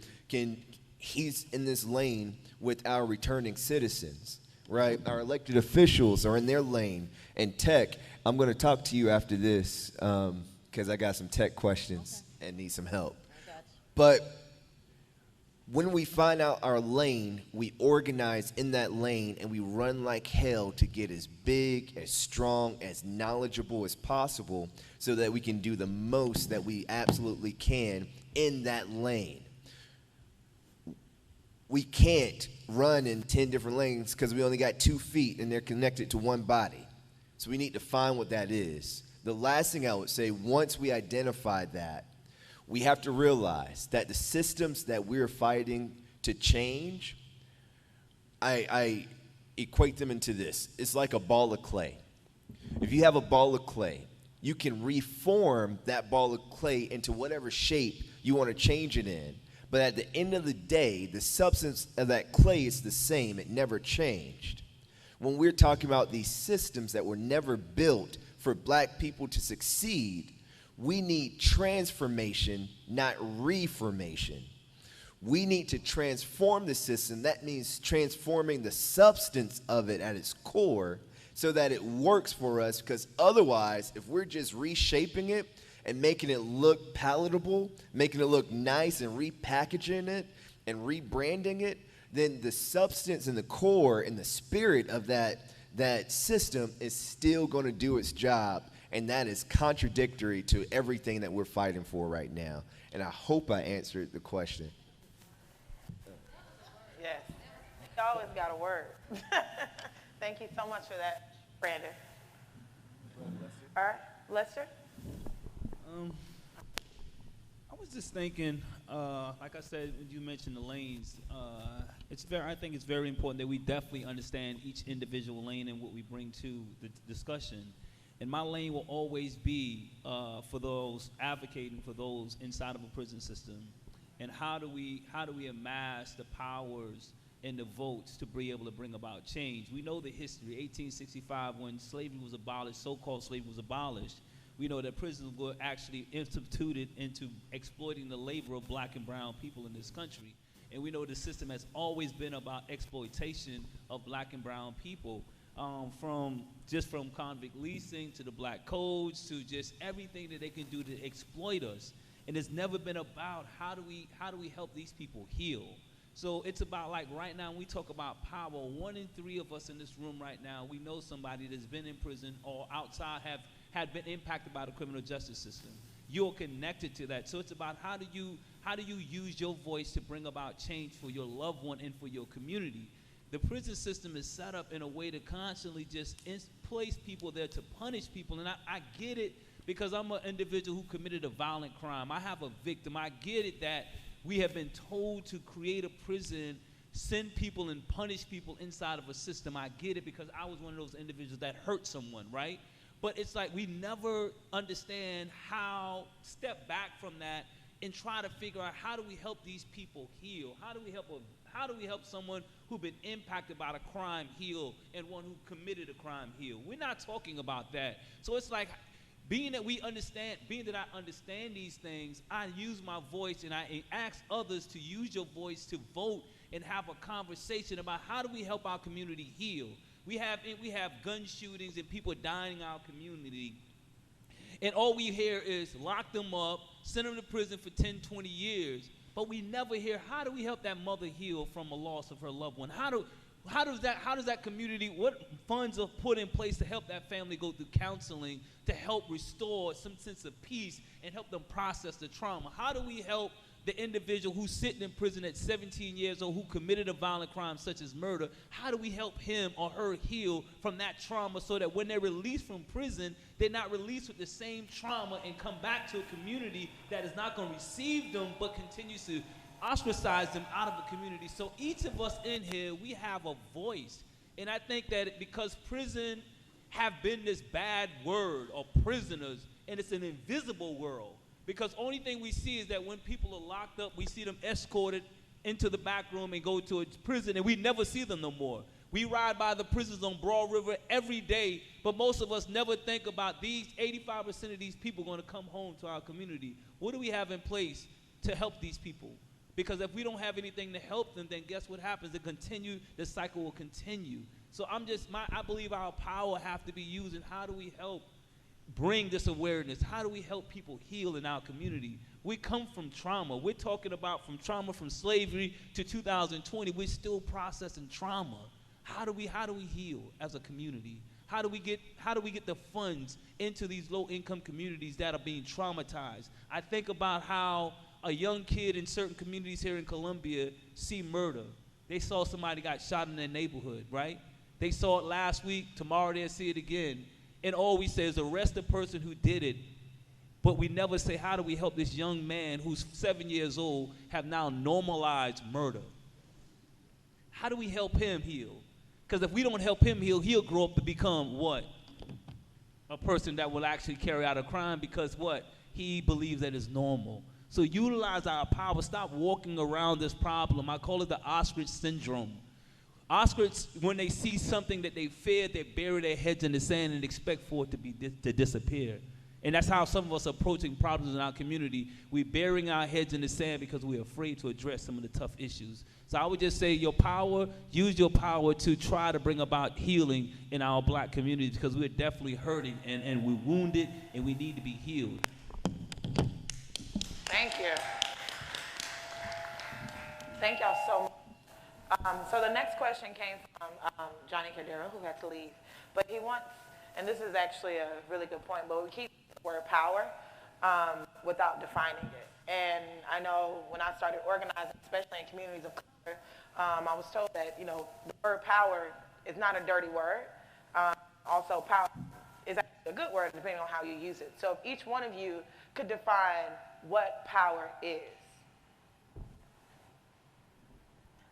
he's in this lane with our returning citizens, right? Our elected officials are in their lane. And tech, I'm going to talk to you after this because I got some tech questions and need some help. But when we find out our lane, we organize in that lane and we run like hell to get as big, as strong, as knowledgeable as possible so that we can do the most that we absolutely can in that lane. We can't run in 10 different lanes because we only got 2 feet and they're connected to one body. So we need to find what that is. The last thing I would say, once we identify that, we have to realize that the systems that we're fighting to change, I equate them into this. It's like a ball of clay. If you have a ball of clay, you can reform that ball of clay into whatever shape you want to change it in. But at the end of the day, the substance of that clay is the same. It never changed. When we're talking about these systems that were never built for black people to succeed, we need transformation, not reformation. We need to transform the system. That means transforming the substance of it at its core so that it works for us, because otherwise, if we're just reshaping it and making it look palatable, making it look nice and repackaging it and rebranding it, then the substance and the core and the spirit of that system is still going to do its job. And that is contradictory to everything that we're fighting for right now. And I hope I answered the question. Yes. You always got a word. Thank you so much for that, Brandon. All right, Lester? I was just thinking, like I said, you mentioned the lanes. I think it's very important that we definitely understand each individual lane and what we bring to the discussion. And my lane will always be for those advocating for those inside of a prison system. And how do we amass the powers and the votes to be able to bring about change? We know the history. 1865, when slavery was abolished, so-called slavery was abolished, we know that prisons were actually instituted into exploiting the labor of black and brown people in this country. And we know the system has always been about exploitation of black and brown people. From convict leasing to the black codes to just everything that they can do to exploit us. And it's never been about how do we help these people heal. So it's about, like, right now when we talk about power, 1 in 3 of us in this room right now, we know somebody that's been in prison or outside had been impacted by the criminal justice system. You're connected to that. So it's about how do you use your voice to bring about change for your loved one and for your community. The prison system is set up in a way to constantly just place people there to punish people. And I get it because I'm an individual who committed a violent crime. I have a victim. I get it that we have been told to create a prison, send people and punish people inside of a system. I get it because I was one of those individuals that hurt someone, right? But it's like we never understand how step back from that and try to figure out how do we help these people heal? How do we help someone who's been impacted by the crime heal and one who committed a crime heal? We're not talking about that. So it's like, being that I understand these things, I use my voice and I ask others to use your voice to vote and have a conversation about how do we help our community heal. We have gun shootings and people dying in our community. And all we hear is lock them up, send them to prison for 10, 20 years. But we never hear, how do we help that mother heal from a loss of her loved one? How does that community, what funds are put in place to help that family go through counseling, to help restore some sense of peace and help them process the trauma? How do we help the individual who's sitting in prison at 17 years old who committed a violent crime such as murder? How do we help him or her heal from that trauma so that when they're released from prison, they're not released with the same trauma and come back to a community that is not going to receive them but continues to ostracize them out of the community? So each of us in here, we have a voice. And I think that because prison have been this bad word, or prisoners, and it's an invisible world. Because only thing we see is that when people are locked up, we see them escorted into the back room and go to a prison, and we never see them no more. We ride by the prisons on Broad River every day, but most of us never think about these 85% of these people going to come home to our community. What do we have in place to help these people? Because if we don't have anything to help them, then guess what happens? The cycle will continue. So I believe our power have to be used, and how do we help bring this awareness? How do we help people heal in our community? We come from trauma. We're talking about from trauma from slavery to 2020. We're still processing trauma. How do we heal as a community? How do we get the funds into these low-income communities that are being traumatized? I think about how a young kid in certain communities here in Columbia see murder. They saw somebody got shot in their neighborhood, right? They saw it last week. Tomorrow they'll see it again. And all we say is arrest the person who did it. But we never say, how do we help this young man who's 7 years old have now normalized murder? How do we help him heal? Because if we don't help him heal, he'll grow up to become what? A person that will actually carry out a crime because what? He believes that it's normal. So utilize our power. Stop walking around this problem. I call it the ostrich syndrome. Ostrich, when they see something that they fear, they bury their heads in the sand and expect for it to disappear. And that's how some of us are approaching problems in our community. We're burying our heads in the sand because we're afraid to address some of the tough issues. So I would just say use your power to try to bring about healing in our black communities, because we're definitely hurting and we're wounded and we need to be healed. Thank you. Thank y'all so much. So the next question came from Johnny Cordero, who had to leave. But he wants, and this is actually a really good point, but we keep the word power without defining it. And I know when I started organizing, especially in communities of color, I was told that, the word power is not a dirty word. Also, power is actually a good word depending on how you use it. So if each one of you could define what power is.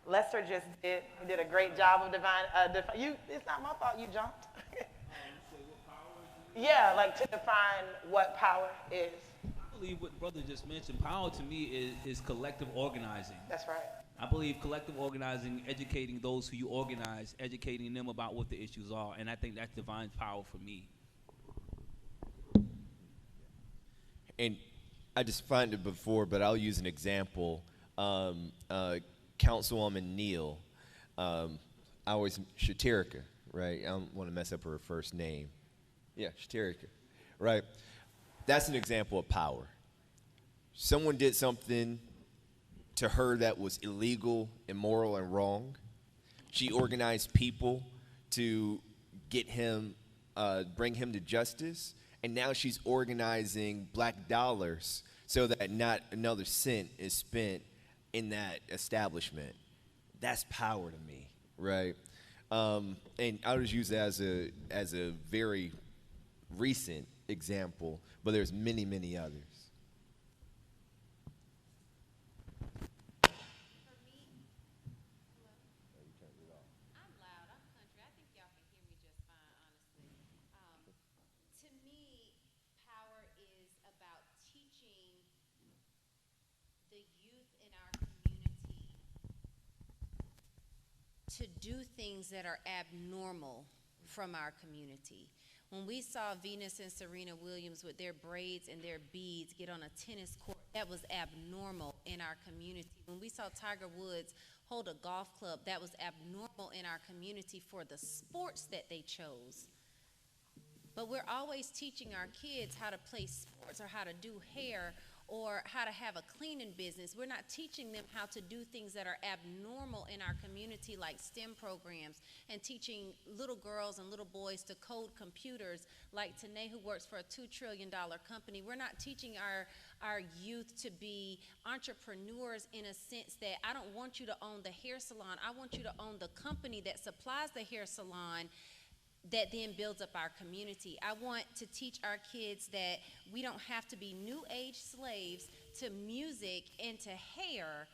Lester just did. He did a great job of it's not my fault you jumped. Yeah, like to define what power is. I believe what brother just mentioned, power to me is collective organizing. That's right. I believe collective organizing, educating those who you organize, educating them about what the issues are, and I think that's divine power for me. And I just find it before, but I'll use an example. Councilwoman Neal, Shatirika, right? I don't want to mess up her first name. Yeah, Shatirika, right? That's an example of power. Someone did something to her that was illegal, immoral, and wrong. She organized people to get him, bring him to justice, and now she's organizing black dollars so that not another cent is spent in that establishment. That's power to me, right? And I'll just use that as a very recent example, but there's many, many others. To do things that are abnormal from our community. When we saw Venus and Serena Williams with their braids and their beads get on a tennis court, that was abnormal in our community. When we saw Tiger Woods hold a golf club, that was abnormal in our community for the sports that they chose. but we're always teaching our kids how to play sports or how to do hair or how to have a cleaning business. We're not teaching them how to do things that are abnormal in our community, like STEM programs, and teaching little girls and little boys to code computers, like Tanae, who works for a $2 trillion company. We're not teaching our youth to be entrepreneurs in a sense that I don't want you to own the hair salon. I want you to own the company that supplies the hair salon that then builds up our community. I want to teach our kids that we don't have to be new age slaves to music and to hair,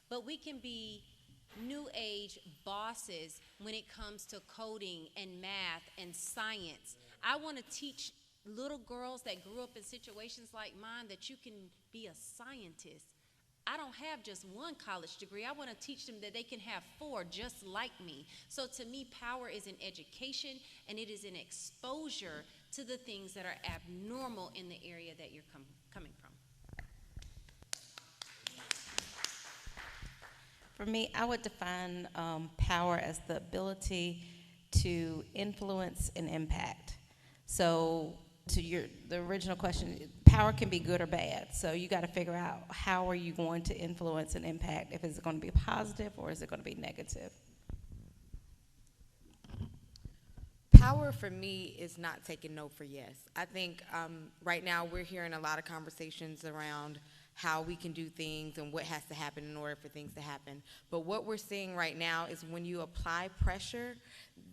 but we can be new age bosses when it comes to coding and math and science. I want to teach little girls that grew up in situations like mine that you can be a scientist. I don't have just one college degree. I want to teach them that they can have 4 just like me. So to me, power is in education, and it is in exposure to the things that are abnormal in the area that you're coming from. For me, I would define power as the ability to influence and impact. So to the original question, power can be good or bad. So you got to figure out, how are you going to influence and impact? If it's going to be positive or is it going to be negative? Power for me is not taking no for yes. I think right now we're hearing a lot of conversations around how we can do things and what has to happen in order for things to happen. But what we're seeing right now is when you apply pressure,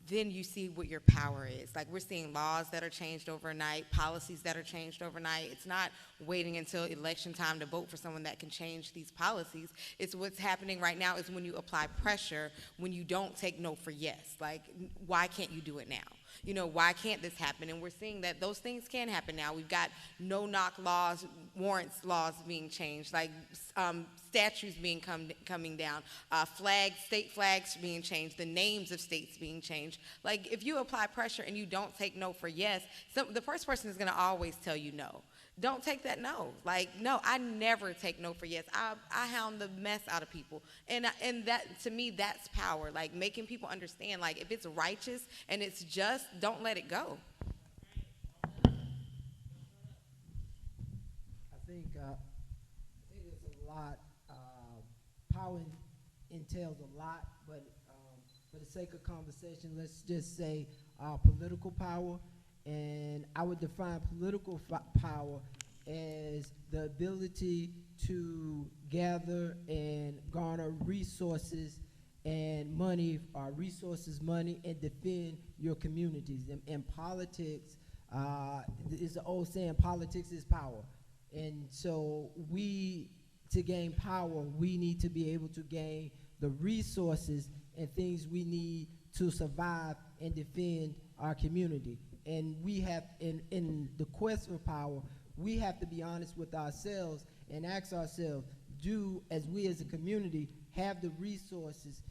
then you see what your power is. Like, we're seeing laws that are changed overnight, policies that are changed overnight. It's not waiting until election time to vote for someone that can change these policies. It's what's happening right now is when you apply pressure, when you don't take no for yes. Like, why can't you do it now? You know, why can't this happen? And we're seeing that those things can happen now. We've got no-knock laws, warrants laws being changed, like statues being coming down, state flags being changed, the names of states being changed. Like, if you apply pressure and you don't take no for yes, the first person is going to always tell you no. Don't take that no. Like, no, I never take no for yes. I hound the mess out of people. And that, to me, that's power. Like, making people understand, like, if it's righteous and it's just, don't let it go. I think it's a lot. Power entails a lot, but for the sake of conversation, let's just say political power. And I would define political power as the ability to gather and garner resources and money, money, and defend your communities. In politics, it's an old saying, politics is power. And so to gain power, we need to be able to gain the resources and things we need to survive and defend our community. And we have, in the quest for power, we have to be honest with ourselves and ask ourselves, as we as a community have the resources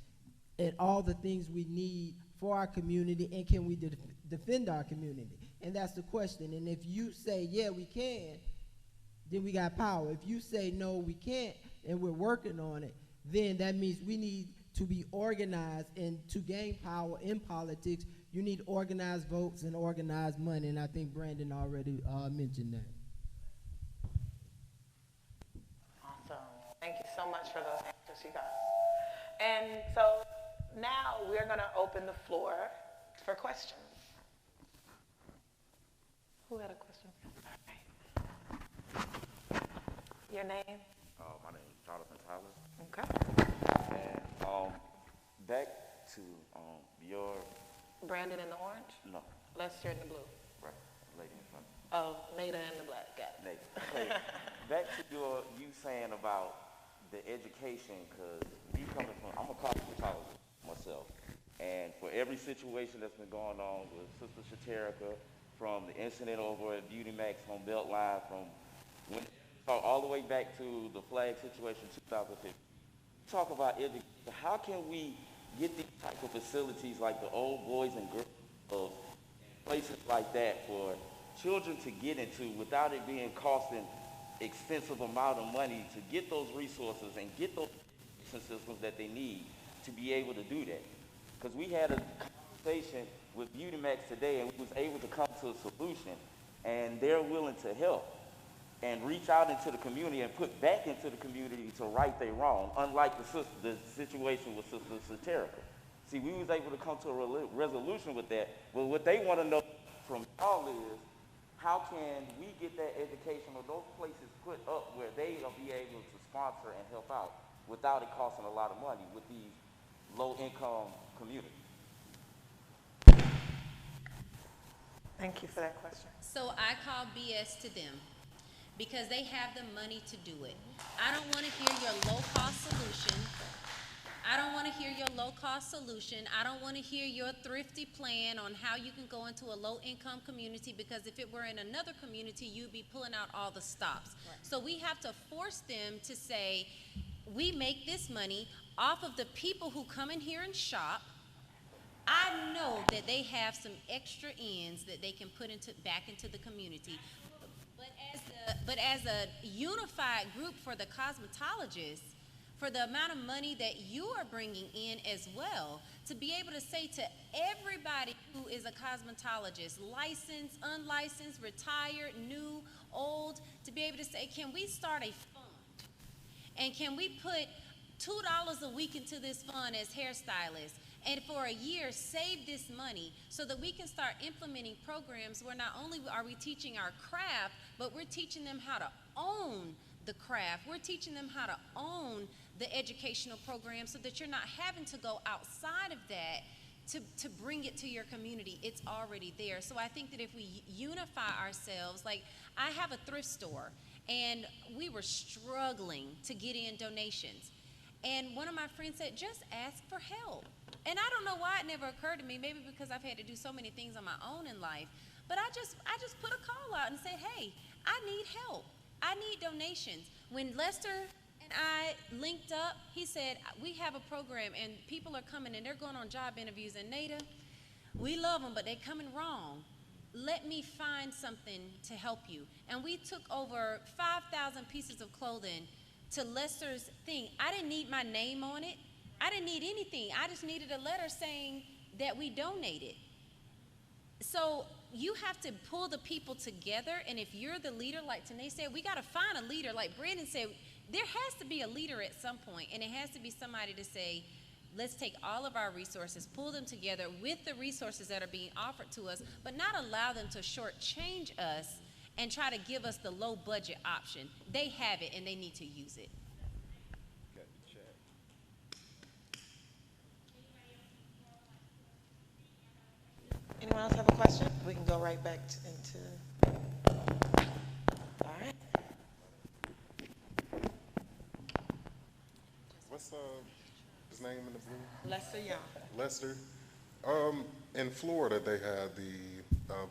and all the things we need for our community, and can we defend our community? And that's the question. And if you say, yeah, we can, then we got power. If you say, no, we can't, and we're working on it, then that means we need to be organized. And to gain power in politics, you need organized votes and organized money, and I think Brandon already mentioned that. Awesome. Thank you so much for those answers, you guys. And so now we're going to open the floor for questions. Who had a question? All right. Your name? My name is Jonathan Tyler. Okay. And back to your... Brandon in the orange? No. Lester in the blue. Right. Lady in front. Oh, Nada in the black. Got it. Nada. Back to you saying about the education, because I'm a cosmetologist myself. And for every situation that's been going on with Sister Shaterica, from the incident over at Beauty Max on Beltline, from when all the way back to the flag situation 2015. Talk about education. How can we get these type of facilities like the old boys and girls clubs, places like that for children to get into without it being costing extensive amount of money to get those resources and get those systems that they need to be able to do that? Because we had a conversation with Beauty Max today, and we was able to come to a solution, and they're willing to help and reach out into the community and put back into the community to right their wrong, unlike the situation with Sister Satirica. See, we was able to come to a resolution with that, but what they want to know from y'all is, how can we get that education or those places put up where they will be able to sponsor and help out without it costing a lot of money with these low-income communities? Thank you for that question. So I call BS to them because they have the money to do it. I don't want to hear your low-cost solution. I don't want to hear your low-cost solution. I don't want to hear your thrifty plan on how you can go into a low-income community, because if it were in another community, you'd be pulling out all the stops. Right. So we have to force them to say, we make this money off of the people who come in here and shop. I know that they have some extra ends that they can put back into the community. But as a unified group for the cosmetologists, for the amount of money that you are bringing in as well, to be able to say to everybody who is a cosmetologist, licensed, unlicensed, retired, new, old, to be able to say, can we start a fund? And can we put $2 a week into this fund as hairstylists, and for a year save this money so that we can start implementing programs where not only are we teaching our craft, but we're teaching them how to own the craft. We're teaching them how to own the educational program so that you're not having to go outside of that to bring it to your community. It's already there. So I think that if we unify ourselves, like I have a thrift store and we were struggling to get in donations. And one of my friends said, just ask for help. And I don't know why it never occurred to me, maybe because I've had to do so many things on my own in life. But I just put a call out and said, hey, I need help. I need donations. When Lester and I linked up, he said, we have a program and people are coming and they're going on job interviews. And Nada, we love them, but they're coming wrong. Let me find something to help you. And we took over 5,000 pieces of clothing to Lester's thing. I didn't need my name on it. I didn't need anything. I just needed a letter saying that we donated. So you have to pull the people together, and if you're the leader, like Tanae said, we got to find a leader. Like Brandon said, there has to be a leader at some point, and it has to be somebody to say, let's take all of our resources, pull them together with the resources that are being offered to us, but not allow them to shortchange us and try to give us the low budget option. They have it, and they need to use it. Anyone else have a question? We can go right back into. All right. What's his name in the blue? Lester Young. Lester. In Florida, they had the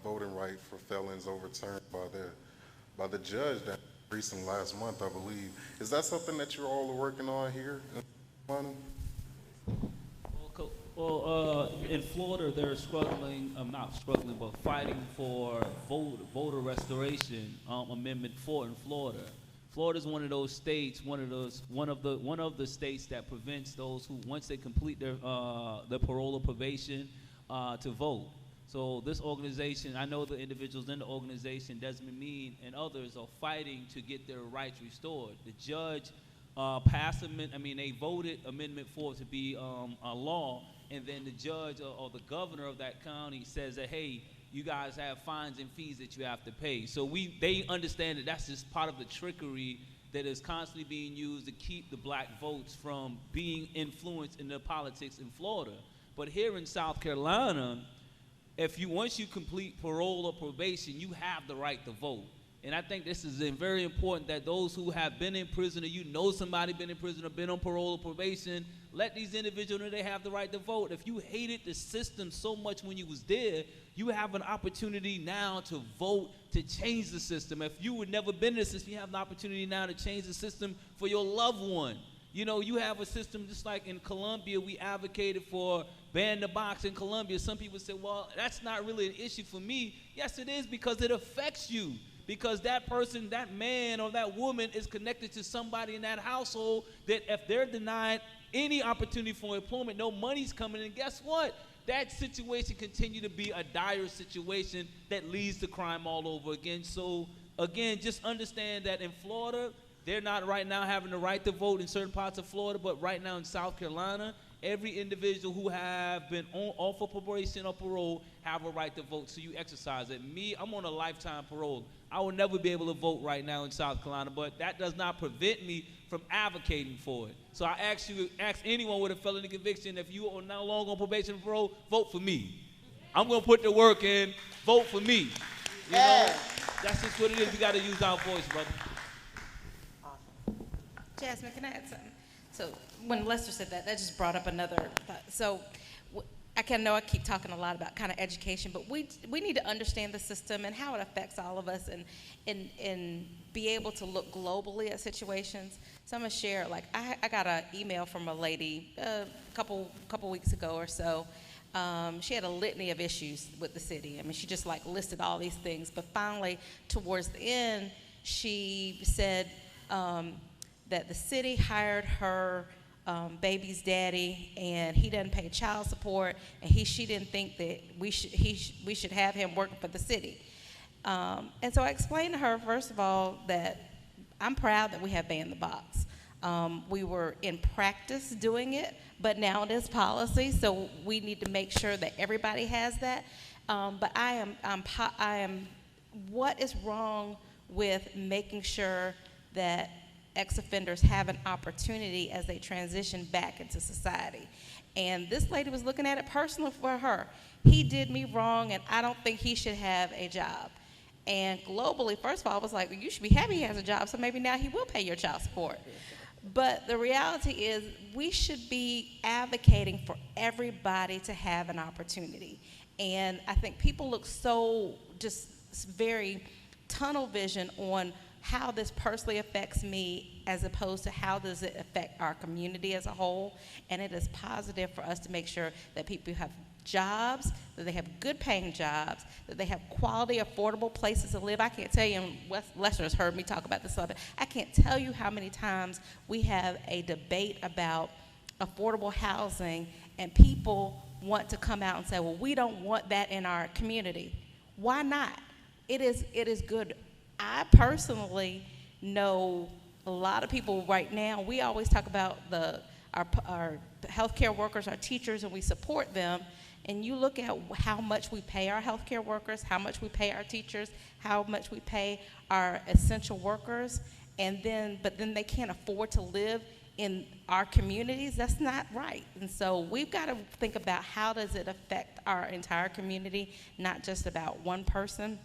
voting right for felons overturned by the judge that recent last month, I believe. Is that something that you all are working on here in Florida? Well, in Florida, they're struggling, not struggling, but fighting for voter restoration, Amendment 4 in Florida. Florida is one of those states, one of the states that prevents those who, once they complete their parole or probation, to vote. So this organization, I know the individuals in the organization, Desmond Mean and others, are fighting to get their rights restored. The judge they voted Amendment 4 to be a law, and then the judge or the governor of that county says that, hey, you guys have fines and fees that you have to pay. So they understand that that's just part of the trickery that is constantly being used to keep the black votes from being influenced in the politics in Florida. But here in South Carolina, once you complete parole or probation, you have the right to vote. And I think this is very important that those who have been in prison, or you know somebody been in prison or been on parole or probation, let these individuals know they have the right to vote. If you hated the system so much when you was there, you have an opportunity now to vote to change the system. If you had never been in the system, you have an opportunity now to change the system for your loved one. You know, you have a system just like in Colombia, we advocated for ban the box in Colombia. Some people say, well, that's not really an issue for me. Yes, it is, because it affects you. Because that person, that man or that woman is connected to somebody in that household that if they're denied any opportunity for employment, no money's coming in. Guess what? That situation continue to be a dire situation that leads to crime all over again. So again, just understand that in Florida, they're not right now having the right to vote in certain parts of Florida, but right now in South Carolina, every individual who have been off of probation or parole have a right to vote, so you exercise it. Me, I'm on a lifetime parole. I will never be able to vote right now in South Carolina, but that does not prevent me from advocating for it. So I ask anyone with a felony conviction, if you are no longer on probation or parole, vote for me. I'm going to put the work in, vote for me. You know, that's just what it is. We got to use our voice, brother. Jasmine, can I add something? So when Lester said that, that just brought up another thought. So I know I keep talking a lot about kind of education, but we need to understand the system and how it affects all of us, and be able to look globally at situations. So I'm gonna share, like I got an email from a lady a couple weeks ago or so. She had a litany of issues with the city. I mean, she just like listed all these things, but finally towards the end, she said that the city hired her baby's daddy, and he doesn't pay child support, and she didn't think that we should have him working for the city. And so I explained to her, first of all, that I'm proud that we have Ban the Box. We were in practice doing it, but now it is policy, so we need to make sure that everybody has that. But what is wrong with making sure that ex-offenders have an opportunity as they transition back into society? And this lady was looking at it personally for her. He did me wrong, and I don't think he should have a job. And globally, first of all, I was like, well, you should be happy he has a job, so maybe now he will pay your child support. But the reality is we should be advocating for everybody to have an opportunity. And I think people look so just very tunnel vision on how this personally affects me as opposed to how does it affect our community as a whole. And it is positive for us to make sure that people have jobs, that they have good paying jobs, that they have quality, affordable places to live. I can't tell you, and Lester has heard me talk about this a lot, I can't tell you how many times we have a debate about affordable housing and people want to come out and say, well, we don't want that in our community. Why not? It is good. I personally know a lot of people right now. We always talk about our healthcare workers, our teachers, and we support them. And you look at how much we pay our healthcare workers, how much we pay our teachers, how much we pay our essential workers, but then they can't afford to live in our communities. That's not right. And so we've got to think about how does it affect our entire community, not just about one person.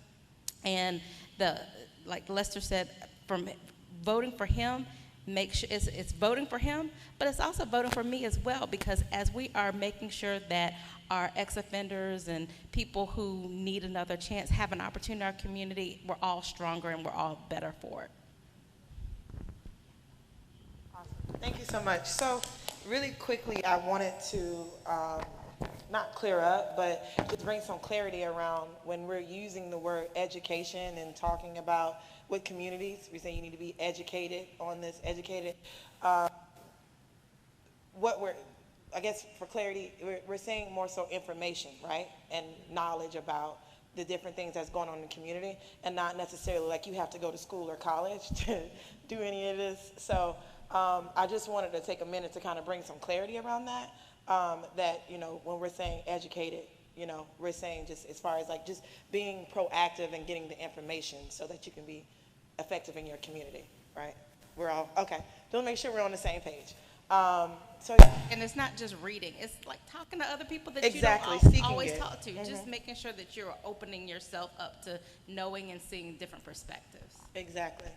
And like Lester said, from voting for him, make sure it's voting for him, but it's also voting for me as well, because as we are making sure that our ex-offenders and people who need another chance have an opportunity in our community, we're all stronger and we're all better for it. Awesome. Thank you so much. So really quickly, I wanted to not clear up, but just bring some clarity around when we're using the word education and talking about with communities. We say you need to be educated on this, educated. I guess for clarity, we're saying more so information, right? And knowledge about the different things that's going on in the community, and not necessarily like you have to go to school or college to do any of this. So I just wanted to take a minute to kind of bring some clarity around that. That, when we're saying educated, we're saying just as far as like just being proactive and getting the information so that you can be effective in your community, right? We're all, okay. Just make sure we're on the same page. And it's not just reading, it's like talking to other people that exactly, you don't always talk to. Just making sure that you're opening yourself up to knowing and seeing different perspectives. Exactly.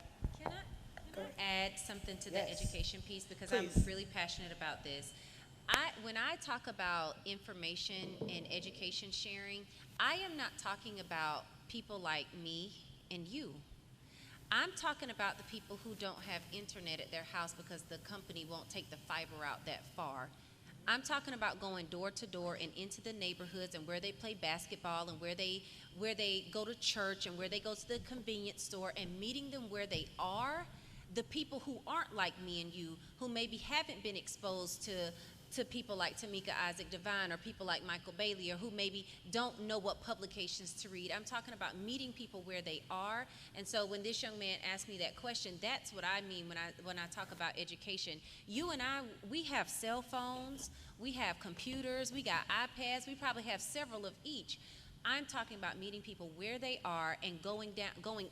Can I add something to the education piece, because Please. I'm really passionate about this. When I talk about information and education sharing, I am not talking about people like me and you. I'm talking about the people who don't have internet at their house because the company won't take the fiber out that far. I'm talking about going door to door and into the neighborhoods and where they play basketball and where they go to church and where they go to the convenience store, and meeting them where they are. the people who aren't like me and you, who maybe haven't been exposed to people like Tamika Isaac Devine or people like Michael Bailey, or who maybe don't know what publications to read. I'm talking about meeting people where they are. And so when this young man asked me that question, that's what I mean when I talk about education. You and I, we have cell phones, we have computers, we got iPads, we probably have several of each. I'm talking about meeting people where they are and going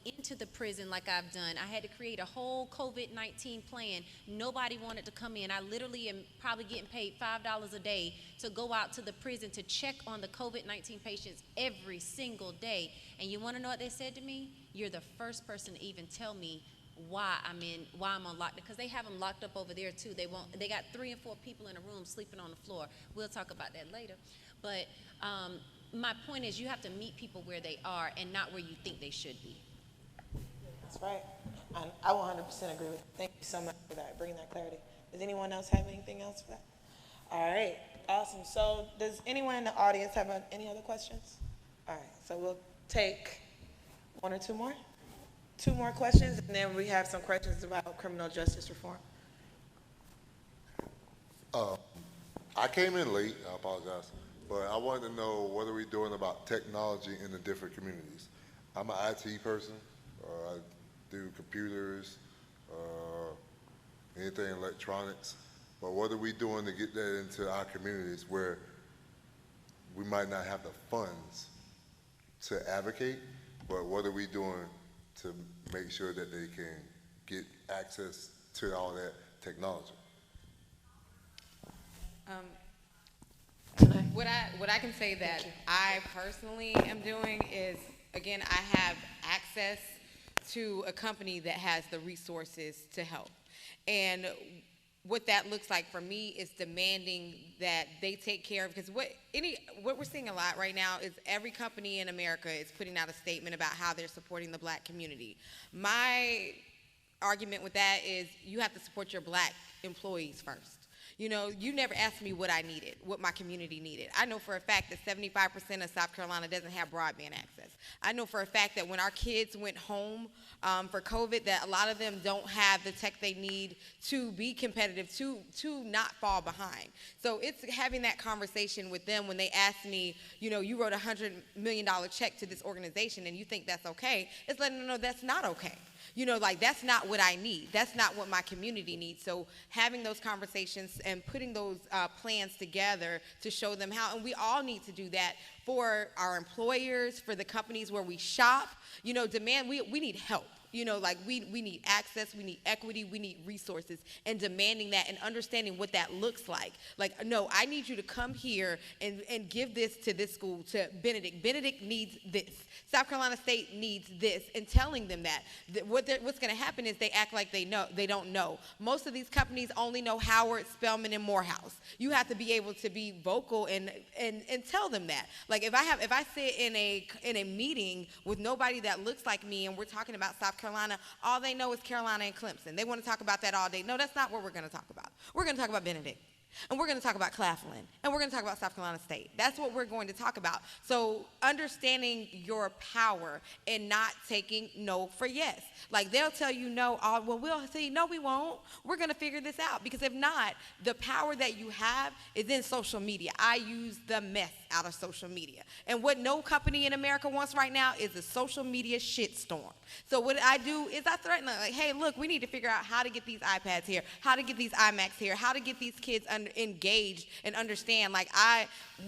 into the prison like I've done. I had to create a whole COVID-19 plan. Nobody wanted to come in. I literally am probably getting paid $5 a day to go out to the prison to check on the COVID-19 patients every single day. And you want to know what they said to me? You're the first person to even tell me why I'm on lockdown, because they have them locked up over there too. They got 3 and 4 people in a room sleeping on the floor. We'll talk about that later. But my point is, you have to meet people where they are and not where you think they should be. That's right. I 100% agree with you. Thank you so much for that, bringing that clarity. Does anyone else have anything else for that? All right, awesome. So does anyone in the audience have any other questions? All right, so we'll take 1 or 2 more. 2 more questions, and then we have some questions about criminal justice reform. I came in late, I apologize, but I wanted to know what are we doing about technology in the different communities. I'm an IT person, I do computers, anything electronics, but what are we doing to get that into our communities where we might not have the funds to advocate, but what are we doing to make sure that they can get access to all that technology? What I can say that I personally am doing is, again, I have access to a company that has the resources to help. And what that looks like for me is demanding that they take care of, because what we're seeing a lot right now is every company in America is putting out a statement about how they're supporting the Black community. My argument with that is you have to support your Black employees first. You know, you never asked me what I needed, what my community needed. I know for a fact that 75% of South Carolina doesn't have broadband access. I know for a fact that when our kids went home for COVID, that a lot of them don't have the tech they need to be competitive, to not fall behind. So it's having that conversation with them when they ask me, you know, you wrote a $100 million check to this organization and you think that's okay. It's letting them know that's not okay. You know, like, that's not what I need. That's not what my community needs. So having those conversations and putting those plans together to show them how, and we all need to do that for our employers, for the companies where we shop. You know, we need help. You know, like, we need access, we need equity, we need resources, and demanding that and understanding what that looks like. Like, no, I need you to come here and give this to this school, to Benedict. Benedict needs this. South Carolina State needs this, and telling them that. What's going to happen is they act like they don't know. Most of these companies only know Howard, Spelman, and Morehouse. You have to be able to be vocal and tell them that. Like, if I sit in a meeting with nobody that looks like me and we're talking about South Carolina, all they know is Carolina and Clemson. They want to talk about that all day. No, that's not what we're going to talk about. We're going to talk about Benedict. And we're going to talk about Claflin. And we're going to talk about South Carolina State. That's what we're going to talk about. So understanding your power and not taking no for yes. Like, they'll tell you no, well, we'll say, no, we won't. We're going to figure this out. Because if not, the power that you have is in social media. I use the mess out of social media. And what no company in America wants right now is a social media shitstorm. So what I do is I threaten them, like, hey, look, we need to figure out how to get these iPads here, how to get these iMacs here, how to get these kids engaged and understand. Like,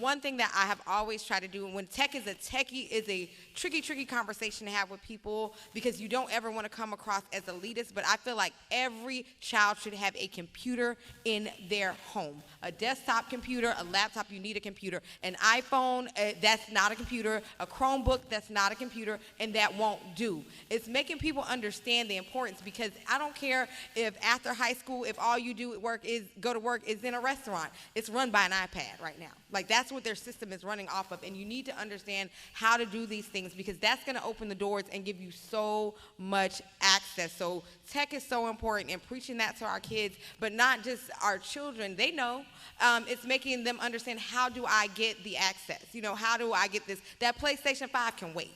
one thing that I have always tried to do, when tech is a tricky conversation to have with people, because you don't ever want to come across as elitist, but I feel like every child should have a computer in their home. A desktop computer, a laptop, you need a computer. An iPhone, that's not a computer. A Chromebook, that's not a computer, and that won't do. It's making people understand the importance, because I don't care if after high school, if all you do at work is go to work is in a restaurant. It's run by an iPad right now. Like, that's what their system is running off of, and you need to understand how to do these things, because that's going to open the doors and give you so much access. So tech is so important, and preaching that to our kids, but not just our children. They know. It's making them understand, how do I get the access? You know, how do I get this? That PlayStation 5 can wait.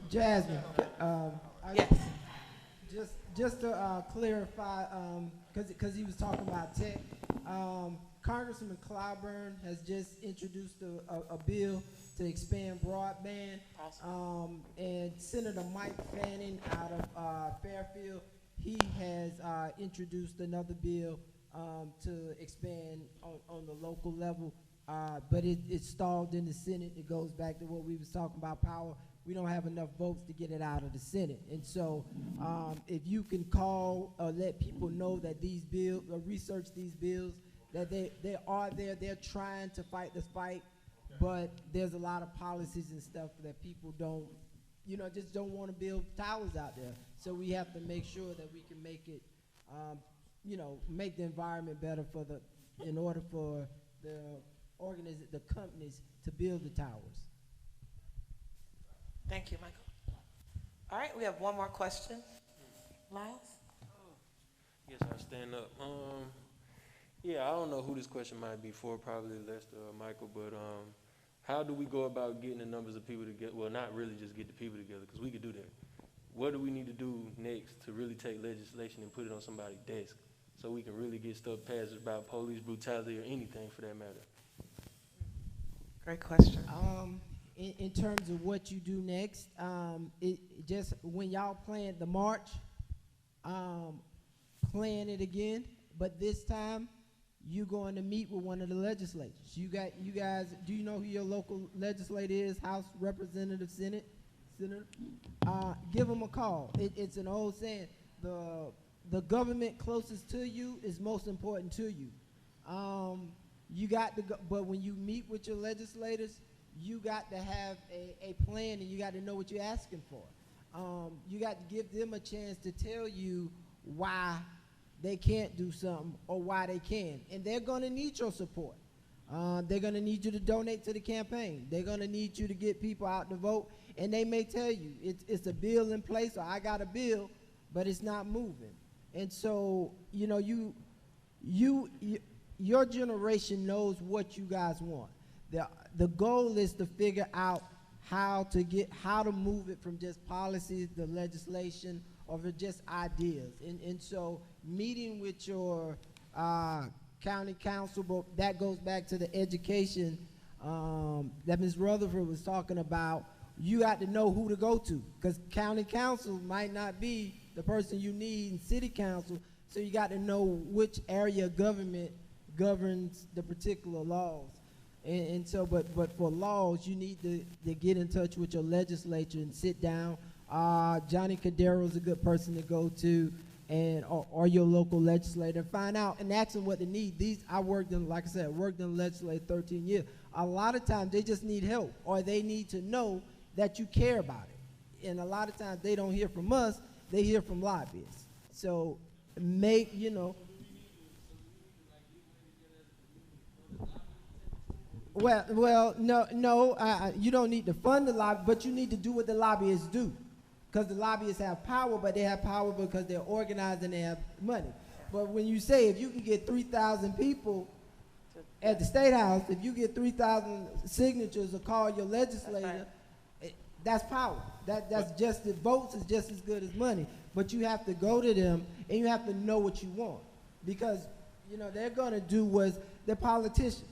Jasmine, Yes. just to clarify, because he was talking about tech, Congressman Clyburn has just introduced a bill to expand broadband. Awesome. And Senator Mike Fanning out of Fairfield, he has introduced another bill to expand on the local level, but it's stalled in the Senate. It goes back to what we was talking about, power. We don't have enough votes to get it out of the Senate. And so if you can call or let people know that these bills, or research these bills, that they are there, they're trying to fight this fight, but there's a lot of policies and stuff that people don't, just don't want to build towers out there. So we have to make sure that we can make it, make the environment better in order for the companies to build the towers. Thank you, Michael. All right, we have one more question. Miles? Yes, I stand up. Yeah, I don't know who this question might be for, probably Lester or Michael, but how do we go about getting the numbers of people together? Well, not really just get the people together, because we could do that. What do we need to do next to really take legislation and put it on somebody's desk so we can really get stuff passed about police brutality or anything for that matter? Great question. In terms of what you do next, it just when y'all plan the march, plan it again, but this time you're going to meet with one of the legislators. You guys, do you know who your local legislator is? House Representative, Senator? Give them a call. It's an old saying, the government closest to you is most important to you. You got to go, but when you meet with your legislators, you got to have a plan, and you got to know what you're asking for. You got to give them a chance to tell you why they can't do something or why they can. And they're going to need your support. They're going to need you to donate to the campaign. They're going to need you to get people out to vote. And they may tell you, it's a bill in place, or I got a bill, but it's not moving. And so, your generation knows what you guys want. The goal is to figure out how to move it from just policies to legislation or just ideas. And so meeting with your county council, but that goes back to the education that Ms. Rutherford was talking about. You got to know who to go to, because county council might not be the person you need in city council, so you got to know which area of government governs the particular laws. And so, but for laws, you need to get in touch with your legislature and sit down. Johnny Cadero is a good person to go to, or your local legislator, and find out and ask them what they need. I worked in the legislature 13 years. A lot of times they just need help, or they need to know that you care about it. And a lot of times they don't hear from us, they hear from lobbyists. So Well, no, you don't need to fund the lobby, but you need to do what the lobbyists do. Because the lobbyists have power, but they have power because they're organized and they have money. But when you say if you can get 3,000 people at the State House, if you get 3,000 signatures to call your legislator, that's power. That's just, the votes is just as good as money. But you have to go to them, and you have to know what you want. Because, they're going to do what they're politicians.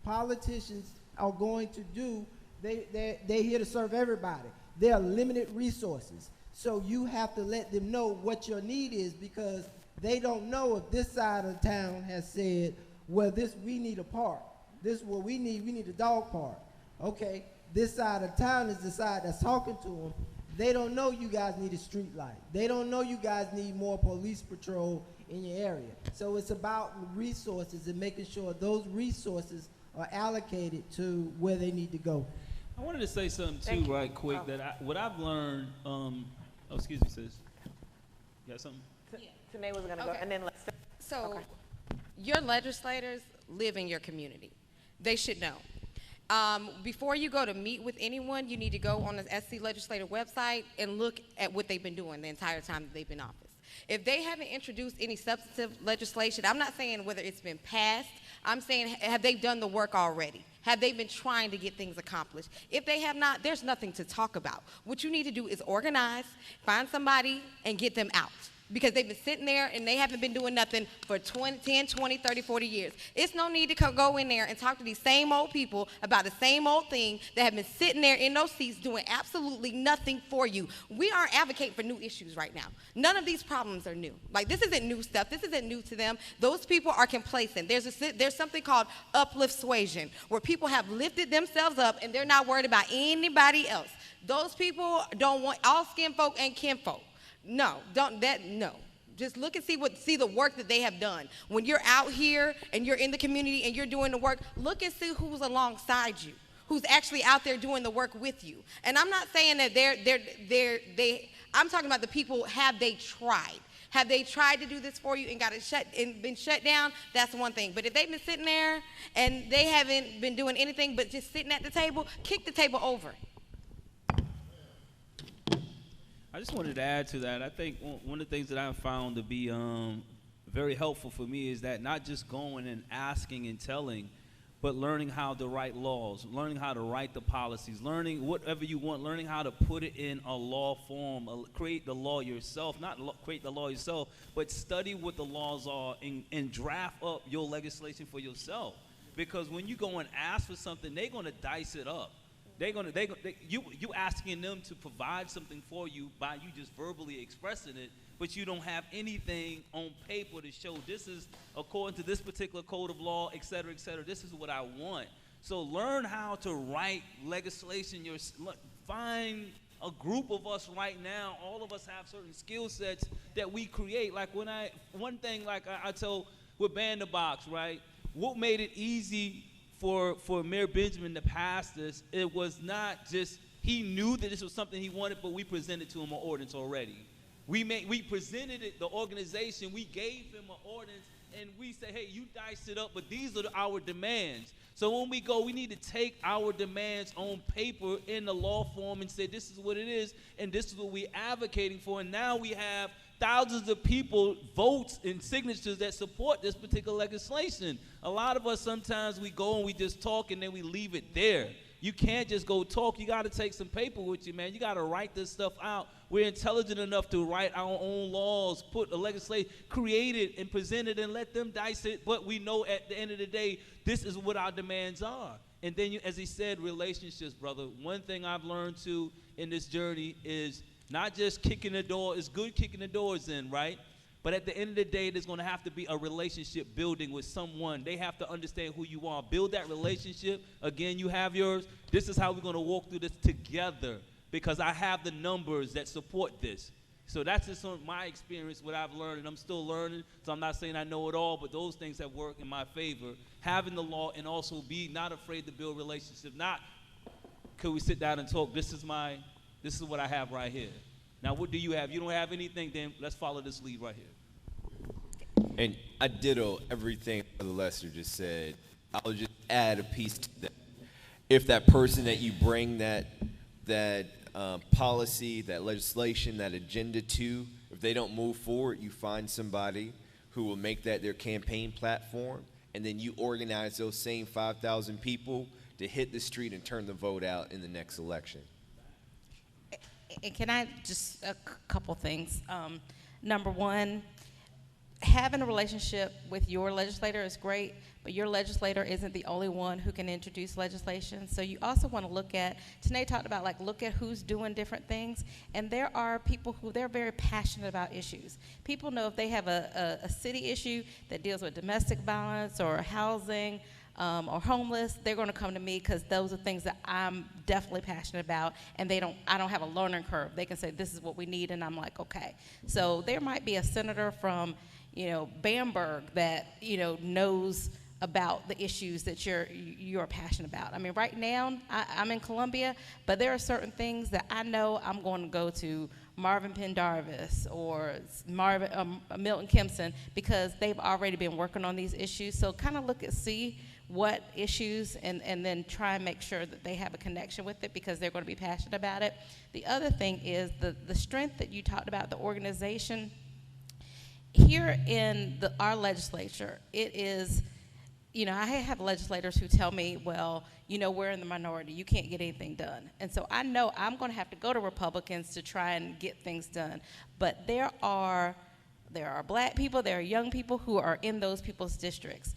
Politicians are going to do, they're here to serve everybody. There are limited resources. So you have to let them know what your need is, because they don't know if this side of town has said, well, we need a park. This is what we need a dog park. Okay, this side of town is the side that's talking to them. They don't know you guys need a street light. They don't know you guys need more police patrol in your area. So it's about resources and making sure those resources are allocated to where they need to go. I wanted to say something too, right quick. What I've learned. Excuse me, sis. You got something? Tanae was gonna go, and then let's. So, your legislators live in your community. They should know. Before you go to meet with anyone, you need to go on the SC Legislative website and look at what they've been doing the entire time that they've been in office. If they haven't introduced any substantive legislation, I'm not saying whether it's been passed, I'm saying, have they done the work already? Have they been trying to get things accomplished? If they have not, there's nothing to talk about. What you need to do is organize, find somebody, and get them out. Because they've been sitting there and they haven't been doing nothing for 10, 20, 30, 40 years. It's no need to go in there and talk to these same old people about the same old thing that have been sitting there in those seats doing absolutely nothing for you. We aren't advocating for new issues right now. None of these problems are new. Like, this isn't new stuff. This isn't new to them. Those people are complacent. There's something called uplift suasion, where people have lifted themselves up and they're not worried about anybody else. Those people don't want all skin folk and kin folk. No. Just look and see the work that they have done. When you're out here and you're in the community and you're doing the work, look and see who's alongside you, who's actually out there doing the work with you. And I'm not saying that I'm talking about the people, have they tried? Have they tried to do this for you and been shut down? That's one thing. But if they've been sitting there and they haven't been doing anything but just sitting at the table, kick the table over. I just wanted to add to that. I think one of the things that I've found to be very helpful for me is that not just going and asking and telling, but learning how to write laws, learning how to write the policies, learning whatever you want, learning how to put it in a law form, create the law yourself, create the law yourself, but study what the laws are and draft up your legislation for yourself. Because when you go and ask for something, they're going to dice it up. You asking them to provide something for you by you just verbally expressing it, but you don't have anything on paper to show this is according to this particular code of law, et cetera, this is what I want. So learn how to write legislation. Find a group of us right now, all of us have certain skill sets that we create. Like one thing I told with Ban the Box, right? What made it easy for Mayor Benjamin to pass this, it was not just, he knew that this was something he wanted, but we presented to him an ordinance already. We presented it, the organization, we gave him an ordinance, and we said, hey, you diced it up, but these are our demands. So when we go, we need to take our demands on paper in the law form and say, this is what it is, and this is what we're advocating for, and now we have thousands of people, votes and signatures that support this particular legislation. A lot of us, sometimes we go and we just talk and then we leave it there. You can't just go talk. You got to take some paper with you, man. You got to write this stuff out. We're intelligent enough to write our own laws, put a legislation, create it and present it and let them dice it. But we know at the end of the day, this is what our demands are. And then, as he said, relationships, brother. One thing I've learned, too, in this journey is not just kicking the door. It's good kicking the doors in, right? But at the end of the day, there's going to have to be a relationship building with someone. They have to understand who you are. Build that relationship. Again, you have yours. This is how we're going to walk through this together, because I have the numbers that support this. So that's just my experience, what I've learned, and I'm still learning. So I'm not saying I know it all, but those things have worked in my favor. Having the law and also be not afraid to build relationships. Not, could we sit down and talk? This is what I have right here. Now, what do you have? You don't have anything, then let's follow this lead right here. And I ditto everything Brother Lester just said. I'll just add a piece to that. If that person that you bring that policy, that legislation, that agenda to, if they don't move forward, you find somebody who will make that their campaign platform, and then you organize those same 5,000 people to hit the street and turn the vote out in the next election. And can I just, a couple things. Number one, having a relationship with your legislator is great, but your legislator isn't the only one who can introduce legislation. So you also want to look at, Tanae talked about, like, look at who's doing different things. And there are people who, they're very passionate about issues. People know if they have a city issue that deals with domestic violence or housing, or homeless, they're going to come to me because those are things that I'm definitely passionate about, and I don't have a learning curve. They can say, this is what we need, and I'm like, okay. So there might be a senator from, Bamberg that, knows about the issues that you're passionate about. I mean, right now, I'm in Columbia, but there are certain things that I know I'm going to go to Marvin Pendarvis or Milton Kempson, because they've already been working on these issues. So kind of see what issues and then try and make sure that they have a connection with it, because they're going to be passionate about it. The other thing is the strength that you talked about, the organization. Here in our legislature, it is you know, I have legislators who tell me, well, you know, we're in the minority. You can't get anything done. And so I know I'm going to have to go to Republicans to try and get things done. But there are black people, there are young people who are in those people's districts.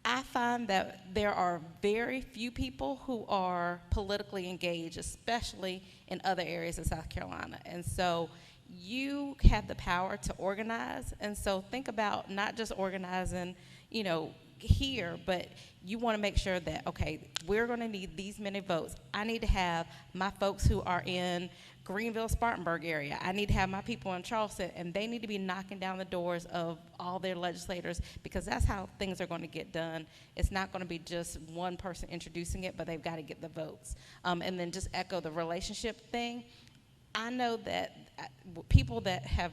I find that there are very few people who are politically engaged, especially in other areas of South Carolina. And so you have the power to organize. And so think about not just organizing, you know, here, but you want to make sure that, okay, we're going to need these many votes. I need to have my folks who are in Greenville, Spartanburg area. I need to have my people in Charleston, and they need to be knocking down the doors of all their legislators, because that's how things are going to get done. It's not going to be just one person introducing it, but they've got to get the votes. And then just echo the relationship thing. I know that people that have,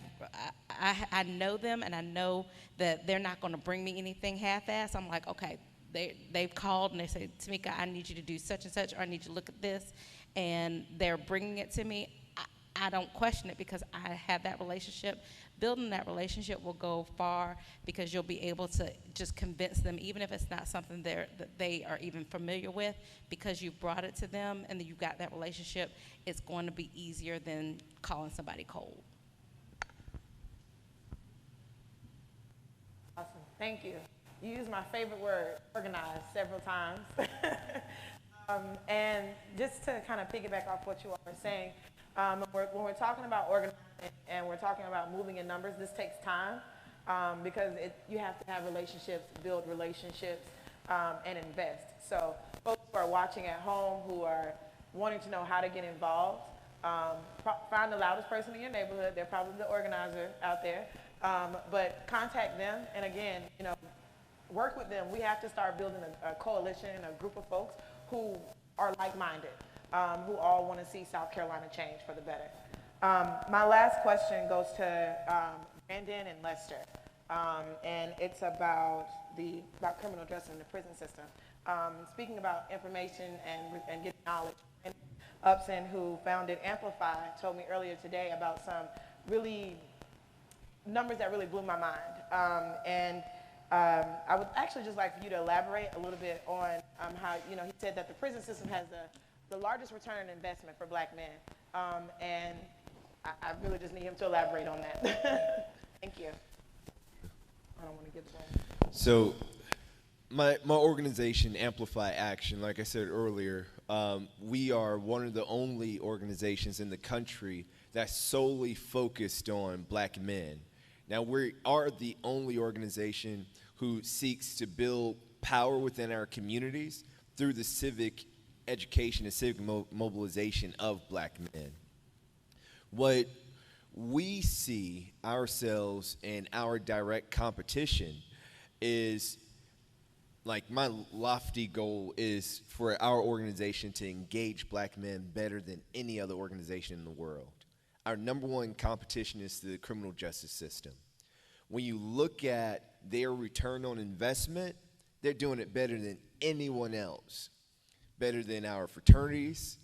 I know them, and I know that they're not going to bring me anything half-assed. I'm like, okay, they've called and they say, Tamika, I need you to do such and such, or I need you to look at this, and they're bringing it to me. I don't question it because I have that relationship. Building that relationship will go far, because you'll be able to just convince them, even if it's not something that they are even familiar with, because you've brought it to them and you've got that relationship. It's going to be easier than calling somebody cold. Awesome, thank you. You used my favorite word, organized, several times. And just to kind of piggyback off what you all are saying, when we're talking about organizing and we're talking about moving in numbers, this takes time, because you have to have relationships, build relationships, and invest. So folks who are watching at home, who are wanting to know how to get involved, find the loudest person in your neighborhood. They're probably the organizer out there. But contact them, and again, you know, work with them. We have to start building a coalition, a group of folks who are like-minded, who all want to see South Carolina change for the better. My last question goes to Brandon and Lester, and it's about criminal justice in the prison system. Speaking about information and getting knowledge, and Upson, who founded Amplify, told me earlier today about some really numbers that really blew my mind. I would actually just like for you to elaborate a little bit on how, you know, he said that the prison system has the largest return on investment for black men. And I really just need him to elaborate on that. Thank you. I don't want to give it away. So my organization, Amplify Action, like I said earlier, we are one of the only organizations in the country that's solely focused on black men. Now, we are the only organization who seeks to build power within our communities through the civic education and civic mobilization of black men. What we see ourselves and our direct competition is, like, my lofty goal is for our organization to engage black men better than any other organization in the world. Our number one competition is the criminal justice system. When you look at their return on investment, they're doing it better than anyone else. Better than our fraternities,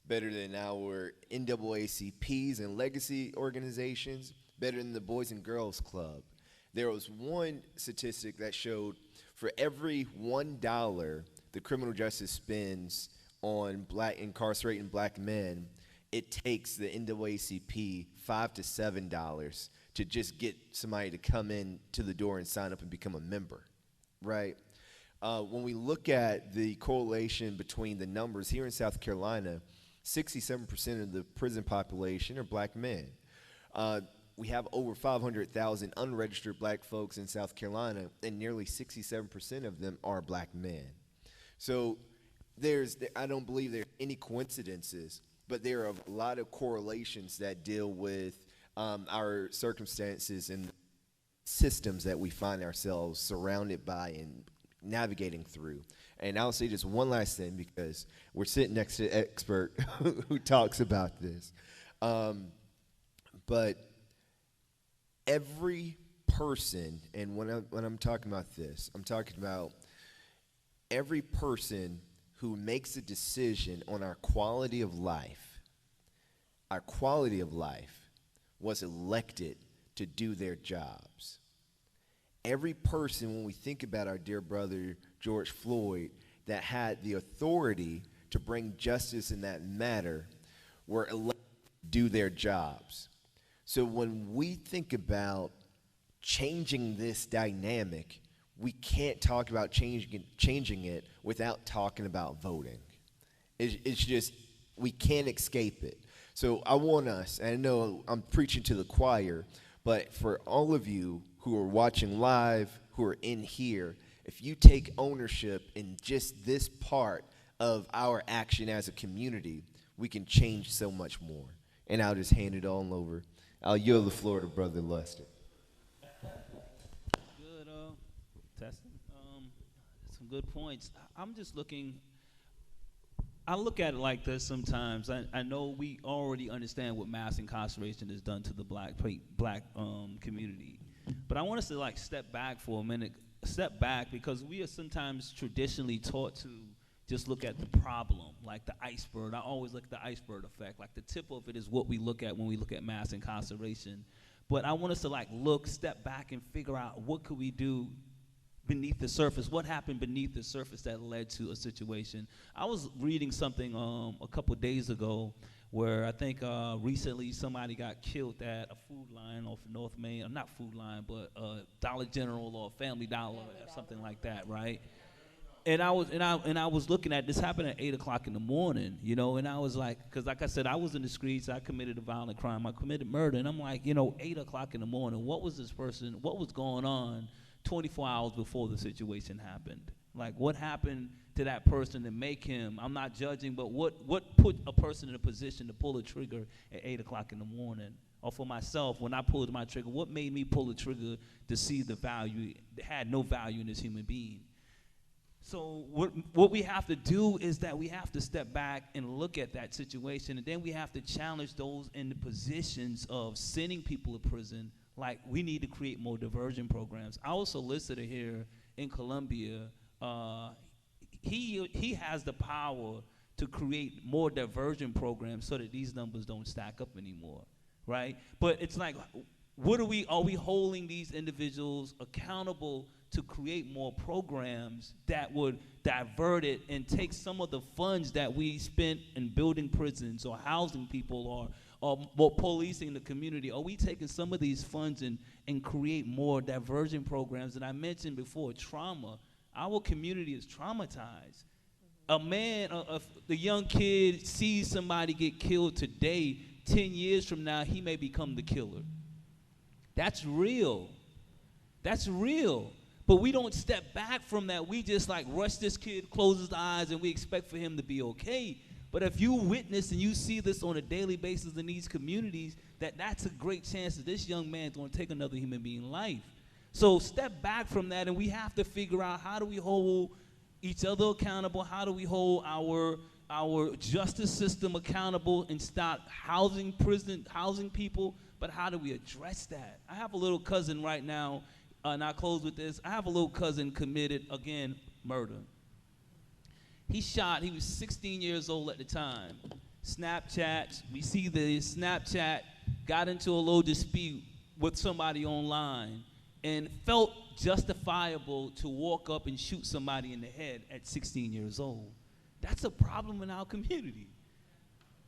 better than our NAACPs and legacy organizations, better than the Boys and Girls Club. There was one statistic that showed for every $1 the criminal justice spends on incarcerating black men, it takes the NAACP $5 to $7 to just get somebody to come in to the door and sign up and become a member, right? When we look at the correlation between the numbers here in South Carolina, 67% of the prison population are black men. We have over 500,000 unregistered black folks in South Carolina, and nearly 67% of them are black men. So I don't believe there are any coincidences, but there are a lot of correlations that deal with our circumstances and systems that we find ourselves surrounded by and navigating through. And I'll say just one last thing, because we're sitting next to an expert who talks about this. But every person, and when I'm talking about this, I'm talking about every person who makes a decision on our quality of life was elected to do their jobs. every person, when we think about our dear brother George Floyd, that had the authority to bring justice in that matter, were elected to do their jobs. So when we think about changing this dynamic, we can't talk about changing it without talking about voting. It's just, we can't escape it. So I want us, and I know I'm preaching to the choir, but for all of you who are watching live, who are in here, if you take ownership in just this part of our action as a community, we can change so much more. And I'll just hand it on over. I'll yield the floor to Brother Lester. Good, testing. Some good points. I'm just looking, I look at it like this sometimes. I know we already understand what mass incarceration has done to the black community. But I want us to like step back for a minute, because we are sometimes traditionally taught to just look at the problem, like the iceberg. I always look at the iceberg effect. Like the tip of it is what we look at when we look at mass incarceration. But I want us to like step back and figure out what could we do beneath the surface. What happened beneath the surface that led to a situation? I was reading something a couple days ago where I think recently somebody got killed at a food line off North Main, not food line, but Dollar General or Family Dollar, something like that, right? And I was looking at this, happened at 8 o'clock in the morning, you know, and I was like, because like I said, I was in the streets, I committed a violent crime, I committed murder, and I'm like, 8 o'clock in the morning, what was going on 24 hours before the situation happened? Like, what happened to that person to make him, I'm not judging, but what put a person in a position to pull a trigger at 8 o'clock in the morning? Or for myself, when I pulled my trigger, what made me pull the trigger to see the value, had no value in this human being? So what we have to do is that we have to step back and look at that situation, and then we have to challenge those in the positions of sending people to prison. Like, we need to create more diversion programs. Our solicitor here in Columbia, he has the power to create more diversion programs so that these numbers don't stack up anymore, right? But it's like, are we holding these individuals accountable to create more programs that would divert it and take some of the funds that we spent in building prisons or housing people or policing the community? Are we taking some of these funds and create more diversion programs? And I mentioned before, trauma. Our community is traumatized. The young kid sees somebody get killed today, 10 years from now, he may become the killer. That's real. That's real. But we don't step back from that. We just like rush this kid, close his eyes, and we expect for him to be okay. But if you witness and you see this on a daily basis in these communities, that's a great chance that this young man's going to take another human being life. So step back from that, and we have to figure out, how do we hold each other accountable? How do we hold our justice system accountable and stop housing people? But how do we address that? I have a little cousin right now, and I'll close with this. I have a little cousin committed, again, murder. He was 16 years old at the time. Snapchat, we see the Snapchat, got into a little dispute with somebody online and felt justifiable to walk up and shoot somebody in the head at 16 years old. That's a problem in our community.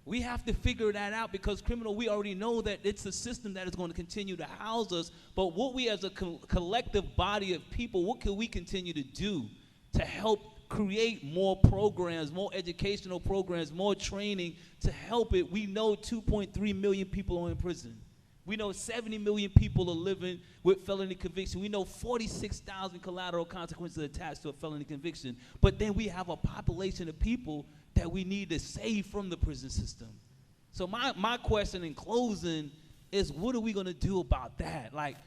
We have to figure that out, because we already know that it's a system that is going to continue to house us. But what we as a collective body of people, what can we continue to do to help create more programs, more educational programs, more training to help it? We know 2.3 million people are in prison. We know 70 million people are living with felony conviction. We know 46,000 collateral consequences attached to a felony conviction. But then we have a population of people that we need to save from the prison system. So my question in closing is, what are we going to do about that? Like,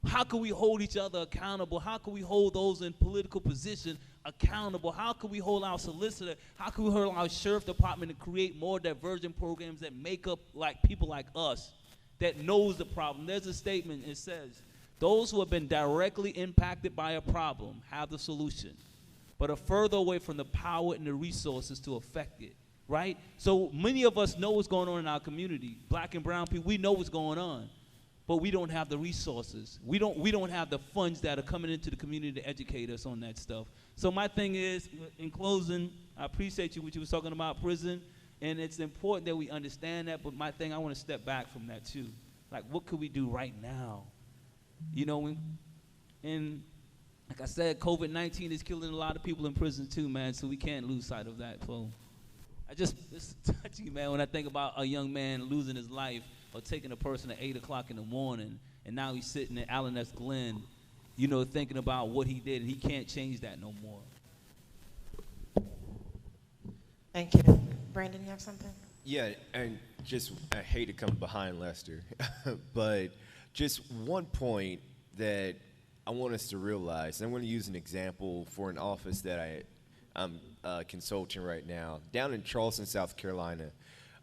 how can we hold each other accountable? How can we hold those in political position accountable? How can we hold our solicitor? How can we hold our sheriff department to create more diversion programs that make up like people like us that knows the problem? There's a statement, it says, those who have been directly impacted by a problem have the solution, but are further away from the power and the resources to affect it, right? So many of us know what's going on in our community. Black and brown people, we know what's going on. but we don't have the resources. We don't have the funds that are coming into the community to educate us on that stuff. So my thing is, in closing, I appreciate what you was talking about prison, and it's important that we understand that, but my thing, I want to step back from that too. Like, what could we do right now? You know, and like I said, COVID-19 is killing a lot of people in prison too, man, so we can't lose sight of that. So it's touchy, man, when I think about a young man losing his life or taking a person at 8 o'clock in the morning, and now he's sitting at Allen S. Glenn, you know, thinking about what he did, and he can't change that no more. Thank you. Brandon, you have something? Yeah, and just, I hate to come behind Lester, but just one point that I want us to realize, and I'm going to use an example for an office that I'm consulting right now. Down in Charleston, South Carolina,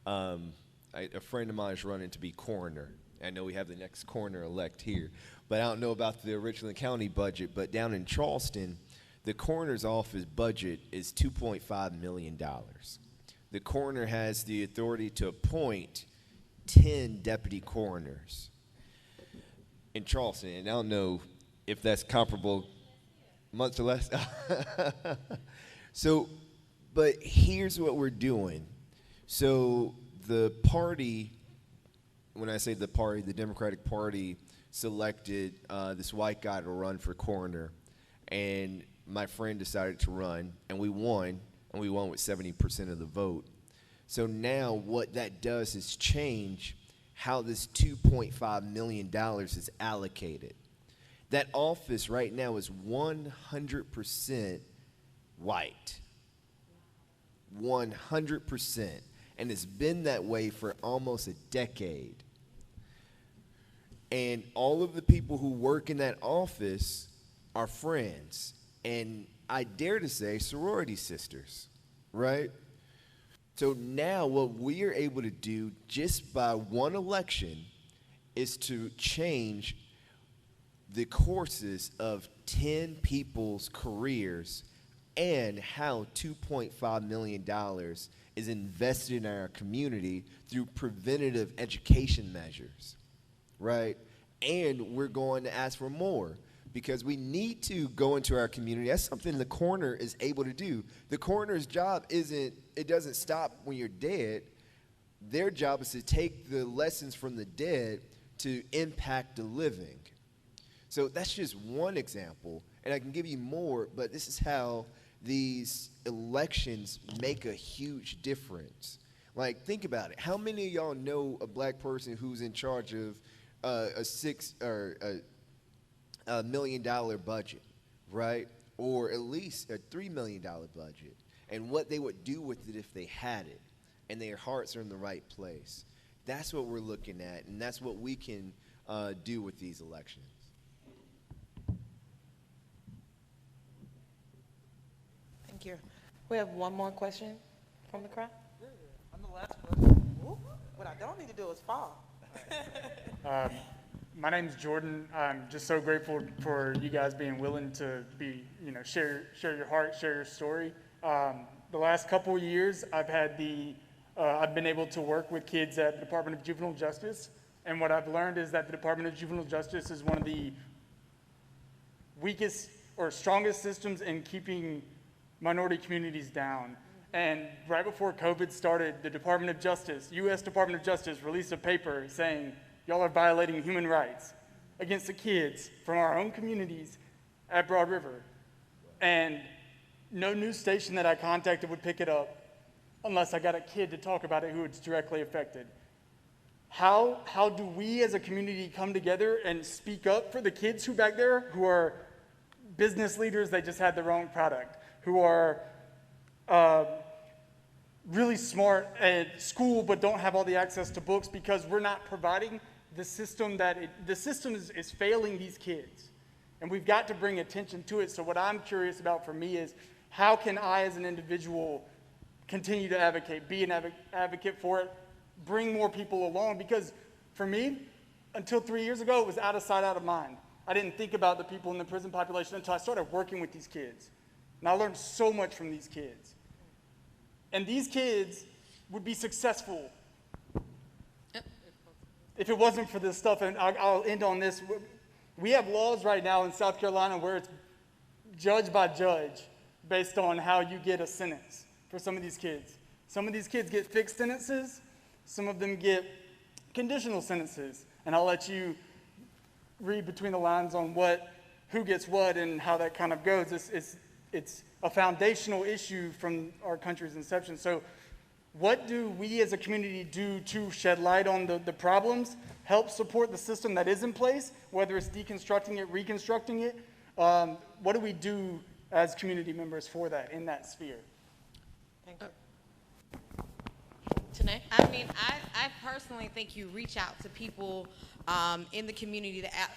a friend of mine is running to be coroner. I know we have the next coroner-elect here, but I don't know about the Richland County budget, but down in Charleston, the coroner's office budget is $2.5 million. The coroner has the authority to appoint 10 deputy coroners in Charleston, and I don't know if that's comparable, much less. So, but here's what we're doing. So the party, when I say the party, the Democratic Party selected this white guy to run for coroner, and my friend decided to run, and we won with 70% of the vote. So now what that does is change how this $2.5 million is allocated. That office right now is 100% white. 100%. And it's been that way for almost a decade. And all of the people who work in that office are friends. And I dare to say sorority sisters, right? So now what we are able to do just by one election is to change the courses of 10 people's careers and how $2.5 million is invested in our community through preventative education measures, right? And we're going to ask for more because we need to go into our community. That's something the coroner is able to do. The coroner's job doesn't stop when you're dead. Their job is to take the lessons from the dead to impact the living. So that's just one example, and I can give you more, but this is how these elections make a huge difference. Like, think about it. How many of y'all know a black person who's in charge of a $1 million budget, right? Or at least a $3 million budget, and what they would do with it if they had it, and their hearts are in the right place. That's what we're looking at, and that's what we can do with these elections. Thank you. We have one more question from the crowd. I'm the last question. Ooh, what I don't need to do is fall. My name's Jordan. I'm just so grateful for you guys being willing to share your heart, share your story. The last couple of years, I've been able to work with kids at the Department of Juvenile Justice, and what I've learned is that the Department of Juvenile Justice is one of the weakest or strongest systems in keeping minority communities down. And right before COVID started, the Department of Justice, U.S. Department of Justice, released a paper saying, y'all are violating human rights against the kids from our own communities at Broad River. And no news station that I contacted would pick it up unless I got a kid to talk about it who it's directly affected. How do we as a community come together and speak up for the kids who back there who are business leaders, they just had the wrong product, who are really smart at school but don't have all the access to books because we're not providing the system the system is failing these kids. And we've got to bring attention to it. So what I'm curious about for me is how can I as an individual continue to advocate, be an advocate for it, bring more people along? Because for me, until 3 years ago, it was out of sight, out of mind. I didn't think about the people in the prison population until I started working with these kids. And I learned so much from these kids. And these kids would be successful if it wasn't for this stuff, and I'll end on this, we have laws right now in South Carolina where it's judge by judge based on how you get a sentence for some of these kids. Some of these kids get fixed sentences, some of them get conditional sentences, and I'll let you read between the lines on who gets what and how that kind of goes. It's a foundational issue from our country's inception. So what do we as a community do to shed light on the problems, help support the system that is in place, whether it's deconstructing it, reconstructing it? What do we do as community members for that, in that sphere? Thank you. Tanae? I mean, I personally think you reach out to people in the community that,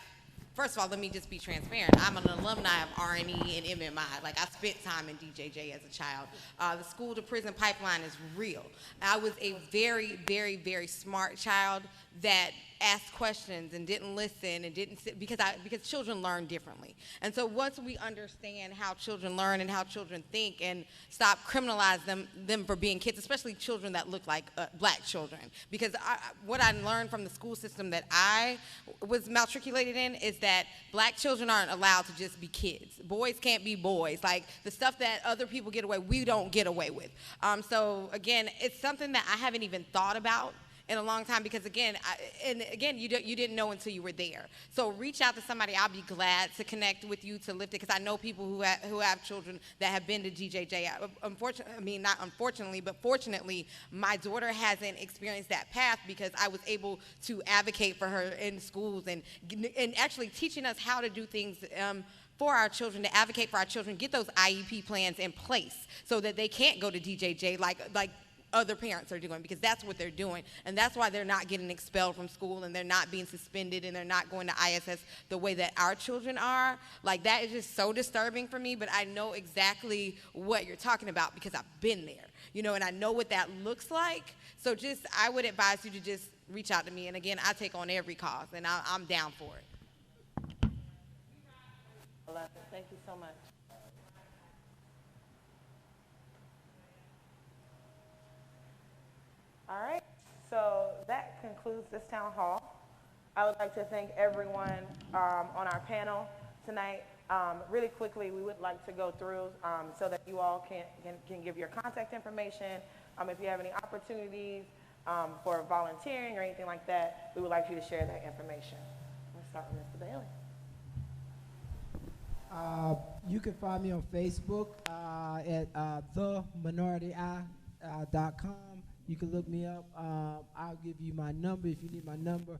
first of all, let me just be transparent. I'm an alumni of RNE and MMI. Like, I spent time in DJJ as a child. The school to prison pipeline is real. I was a very, very, very smart child that asked questions and didn't listen and didn't sit, because children learn differently. And so once we understand how children learn and how children think and stop criminalizing them for being kids, especially children that look like black children, because what I learned from the school system that I was matriculated in is that black children aren't allowed to just be kids. Boys can't be boys. Like, the stuff that other people get away, we don't get away with. So again, it's something that I haven't even thought about in a long time, because again, you didn't know until you were there. So reach out to somebody. I'll be glad to connect with you to lift it, because I know people who have children that have been to GJJ. Not unfortunately, but fortunately, my daughter hasn't experienced that path, because I was able to advocate for her in schools and actually teaching us how to do things for our children, to advocate for our children, get those IEP plans in place so that they can't go to DJJ like other parents are doing, because that's what they're doing. And that's why they're not getting expelled from school, and they're not being suspended, and they're not going to ISS the way that our children are. Like, that is just so disturbing for me, but I know exactly what you're talking about, because I've been there, and I know what that looks like. So I would advise you to just reach out to me. And again, I take on every cause, and I'm down for it. Thank you so much. All right, so that concludes this town hall. I would like to thank everyone on our panel tonight. Really quickly, we would like to go through so that you all can give your contact information. If you have any opportunities for volunteering or anything like that, we would like you to share that information. Let's start with Mr. Bailey. You can find me on Facebook at theminorityi.com. You can look me up. I'll give you my number if you need my number.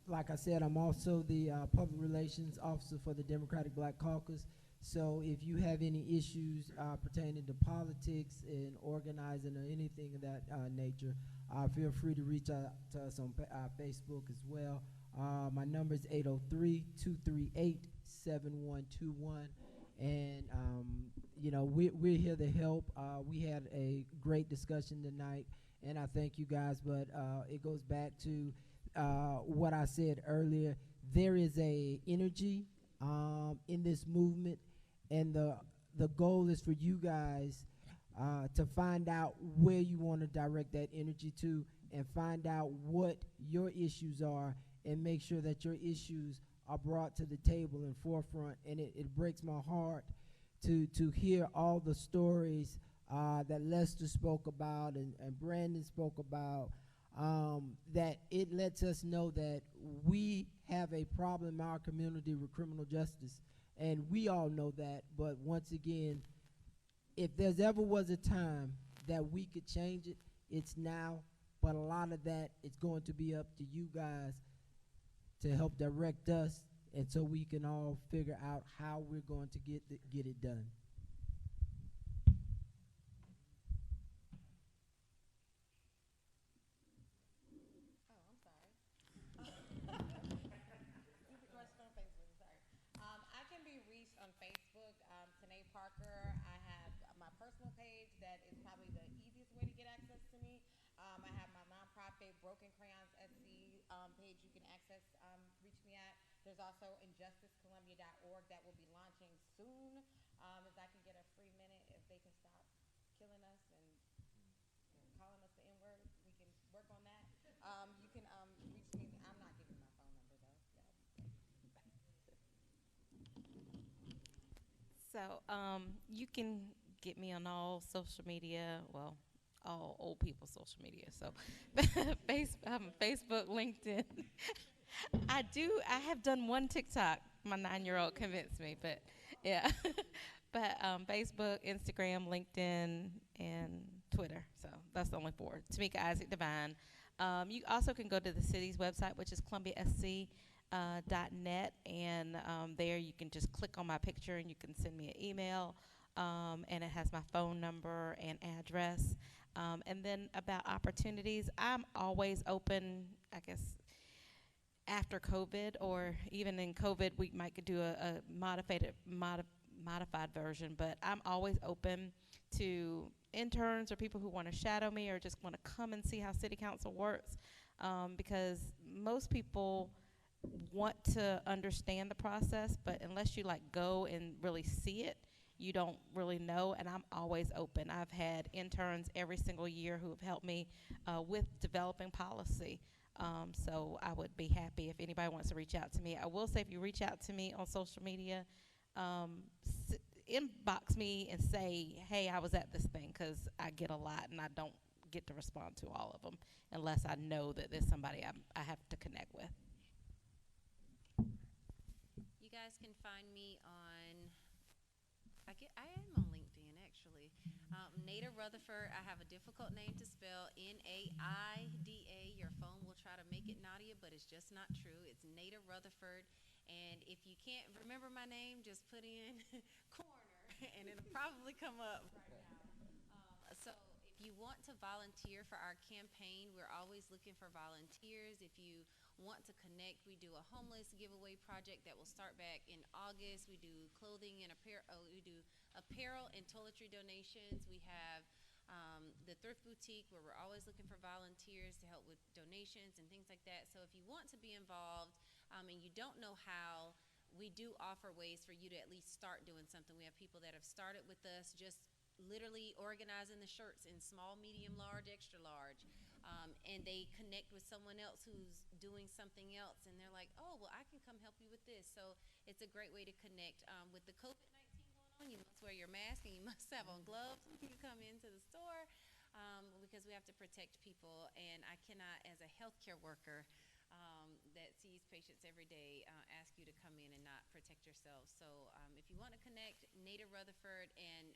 Like I said, I'm also the public relations officer for the Democratic Black Caucus. So if you have any issues pertaining to politics and organizing or anything of that nature, feel free to reach out to us on Facebook as well. My number is 803-238-7121. And we're here to help. We had a great discussion tonight, and I thank you guys. But it goes back to what I said earlier. There is a energy in this movement, and the goal is for you guys to find out where you want to direct that energy to, and find out what your issues are, and make sure that your issues are brought to the table and forefront. And it breaks my heart to hear all the stories that Lester spoke about and Brandon spoke about, that it lets us know that we have a problem in our community with criminal justice. And we all know that, but once again, if there's ever was a time that we could change it, it's now. But a lot of that is going to be up to you guys to help direct us, and so we can all figure out how we're going to get it done. I can be reached on Facebook, Tanae Parker. I have my personal page that is probably the easiest way to get access to me. I have my nonprofit Broken Crayons SC page you can access, reach me at. There's also injusticecolumbia.org that will be launching soon. If I can get a free minute, if they can stop killing us and calling us the N-word, we can work on that. You can reach So you can get me on all social media, well, all old people social media. So Facebook, LinkedIn. I have done one TikTok. My 9-year-old convinced me, but yeah. But Facebook, Instagram, LinkedIn, and Twitter. So that's the only four. Tamika Isaac Divine. You also can go to the city's website, which is columbiasc.net, and there you can just click on my picture and you can send me an email, and it has my phone number and address. And then about opportunities, I'm always open, I guess, after COVID or even in COVID, we might do a modified version, but I'm always open to interns or people who want to shadow me or just want to come and see how city council works, because most people want to understand the process, but unless you like go and really see it, you don't really know. And I'm always open. I've had interns every single year who have helped me with developing policy. So I would be happy if anybody wants to reach out to me. I will say if you reach out to me on social media, inbox me and say, hey, I was at this thing, because I get a lot and I don't get to respond to all of them unless I know that there's somebody I have to connect with. You guys can find me on, I am on LinkedIn actually. Nada Rutherford. I have a difficult name to spell, Naida. Your phone will try to make it Nadia, but it's just not true. It's Nada Rutherford. And if you can't remember my name, just put in corner and it'll probably come up right now. So if you want to volunteer for our campaign, we're always looking for volunteers. If you want to connect, we do a homeless giveaway project that will start back in August. We do clothing and apparel. We do apparel and toiletry donations. We have the thrift boutique, where we're always looking for volunteers to help with donations and things like that. So if you want to be involved and you don't know how, we do offer ways for you to at least start doing something. We have people that have started with us just literally organizing the shirts in small, medium, large, extra large, and they connect with someone else who's doing something else, and they're like, oh, well, I can come help you with this. So it's a great way to connect. With the COVID-19 going on, you must wear your mask and you must have on gloves when you come into the store, because we have to protect people, and I cannot, as a healthcare worker that sees patients every day, ask you to come in and not protect yourself. So if you want to connect, Nada Rutherford, and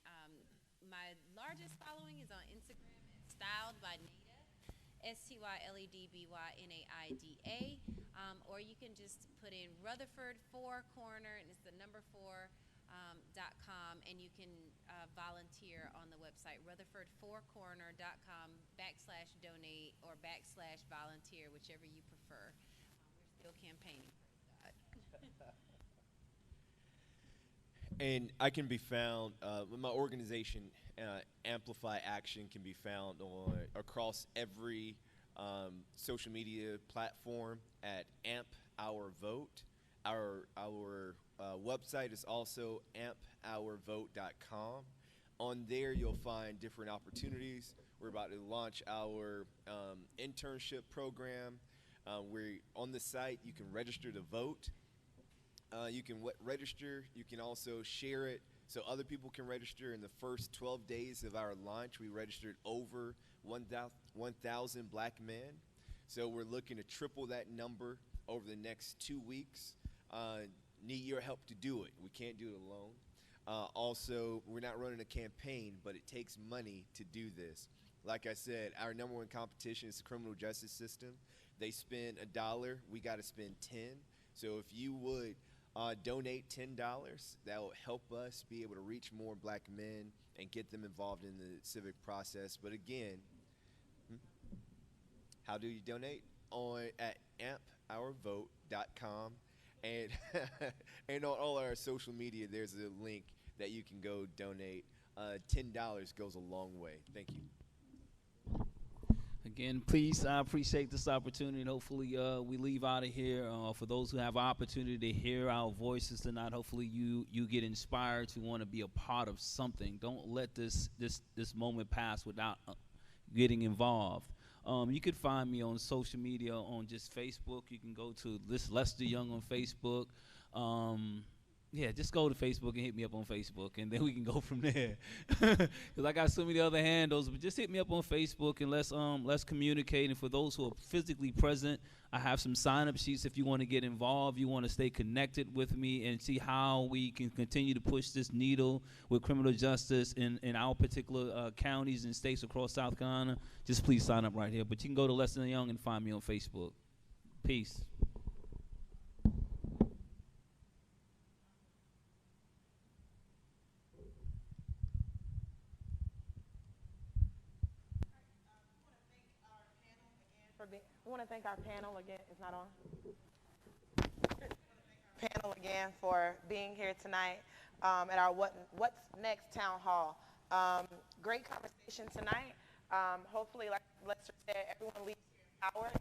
my largest following is on Instagram at Styled by Nada, STYLEDBYNAIDA, or you can just put in Rutherford 4 Corner, and it's the number 4 .com, and you can volunteer on the website rutherford4corner.com/donate or /volunteer, whichever you prefer. We're still campaigning. And I can be found, my organization, Amplify Action, can be found on across every social media platform at Amp Our Vote. Our website is also ampourvote.com. On there, you'll find different opportunities. We're about to launch our internship program. We're on the site. You can register to vote. You can register. You can also share it so other people can register. In the first 12 days of our launch, we registered over 1,000 black men. So we're looking to triple that number over the next 2 weeks. Need your help to do it. We can't do it alone. Also, we're not running a campaign, but it takes money to do this. Like I said, our number one competition is the criminal justice system. They spend $1, we got to spend 10. So if you would donate $10, that will help us be able to reach more black men and get them involved in the civic process. But again, how do you donate? At ampourvote.com. And and on all our social media, there's a link that you can go donate. $10 goes a long way. Thank you. Again, please, I appreciate this opportunity, and hopefully we leave out of here. For those who have opportunity to hear our voices tonight, hopefully you get inspired to want to be a part of something. Don't let this moment pass without getting involved. You can find me on social media on just Facebook. You can go to Lester Young on Facebook. yeah, just go to Facebook and hit me up on Facebook, and then we can go from there. Because I got so many other handles, but just hit me up on Facebook and let's communicate. And for those who are physically present, I have some sign-up sheets if you want to get involved, you want to stay connected with me and see how we can continue to push this needle with criminal justice in our particular counties and states across South Carolina. Just please sign up right here. But you can go to Less Than Young and find me on Facebook. Peace. We want to thank our panel again. It's not on. Panel again for being here tonight at our What's Next Town Hall. Great conversation tonight. Hopefully, like Lester said, everyone leaves here empowered.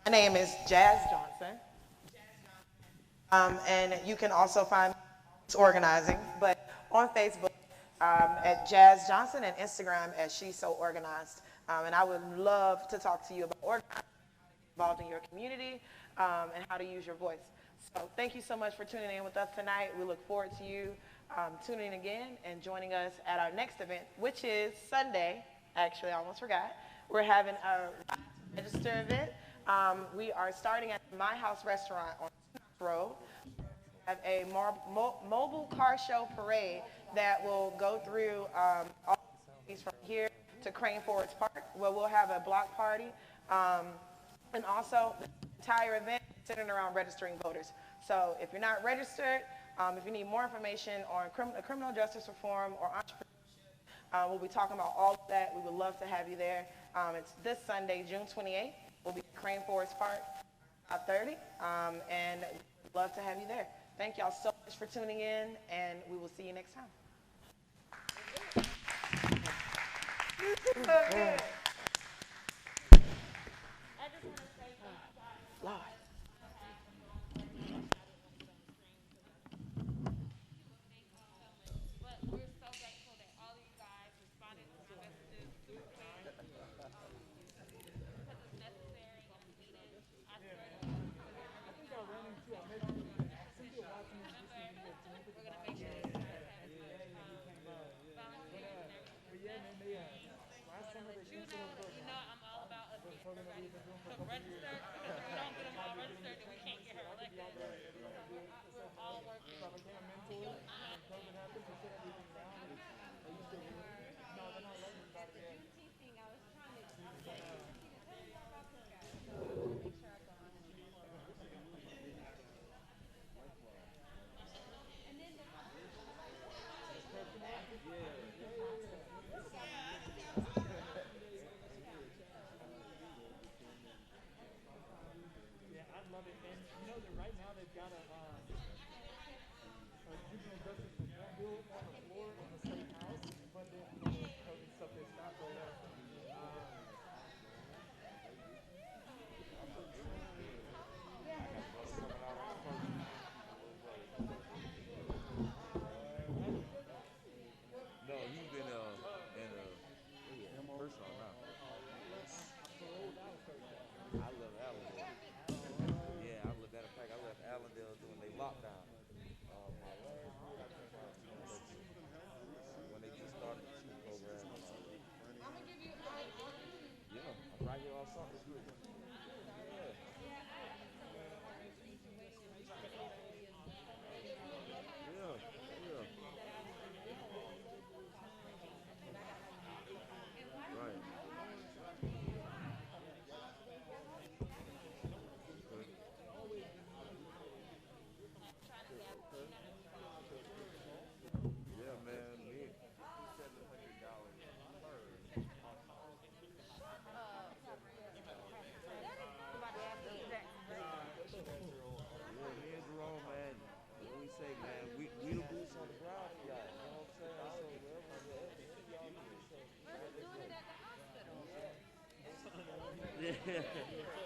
My name is Jazz Johnson. And you can also find me organizing, but on Facebook at Jazz Johnson and Instagram as She's So Organized. And I would love to talk to you about organizing, involved in your community, and how to use your voice. So thank you so much for tuning in with us tonight. We look forward to you tuning in again and joining us at our next event, which is Sunday. Actually, I almost forgot. We're having a register event. We are starting at My House Restaurant on Road. We have a mobile car show parade that will go through all these from here to Crane Forest Park, where we'll have a block party, and also the entire event centered around registering voters. So if you're not registered, if you need more information on criminal justice reform or entrepreneurship, we'll be talking about all of that. We would love to have you there. It's this Sunday, June 28th. We'll be at Crane Forest Park, 5:30, and we'd love to have you there. Thank y'all so much for tuning in, and we will see you next time. You so good. I just want to say Lord. But we're so thankful that all of you guys responded to my messages super quick. Because it's necessary and it's needed. I swear to you. I think I ran into a maybe some people watching this we're gonna make sure that you guys have volunteers and everything. Last summer they you know I'm all about us getting everybody to register, because if we don't get them all registered, then we can't get her elected. So we're all working. So I became a mentor, and COVID happened, we shut everything down. Are you still here? No, they're not letting me back yet. I was trying to tell me about this guy. So I want to make sure I go on. And then the yeah, I love it. And you know that right now they've got a juvenile justice reform bill on the floor in the state house, but then COVID stuff they stopped right there. No, you've been in a person now. I love Allendale. Yeah, I love that. In fact, I left Allendale during their lockdown. My last year, when they just started the shoot program. I'm gonna give you. Yeah, I'm right here on Summer Street. Yeah. Right. Yeah, man. Me, $700 per. Yeah, me and Jerome, man. What we say, man? We the boots on the ground for y'all. You know what I'm saying? So wherever y'all need, so. We're doing it at the hospital. Yeah.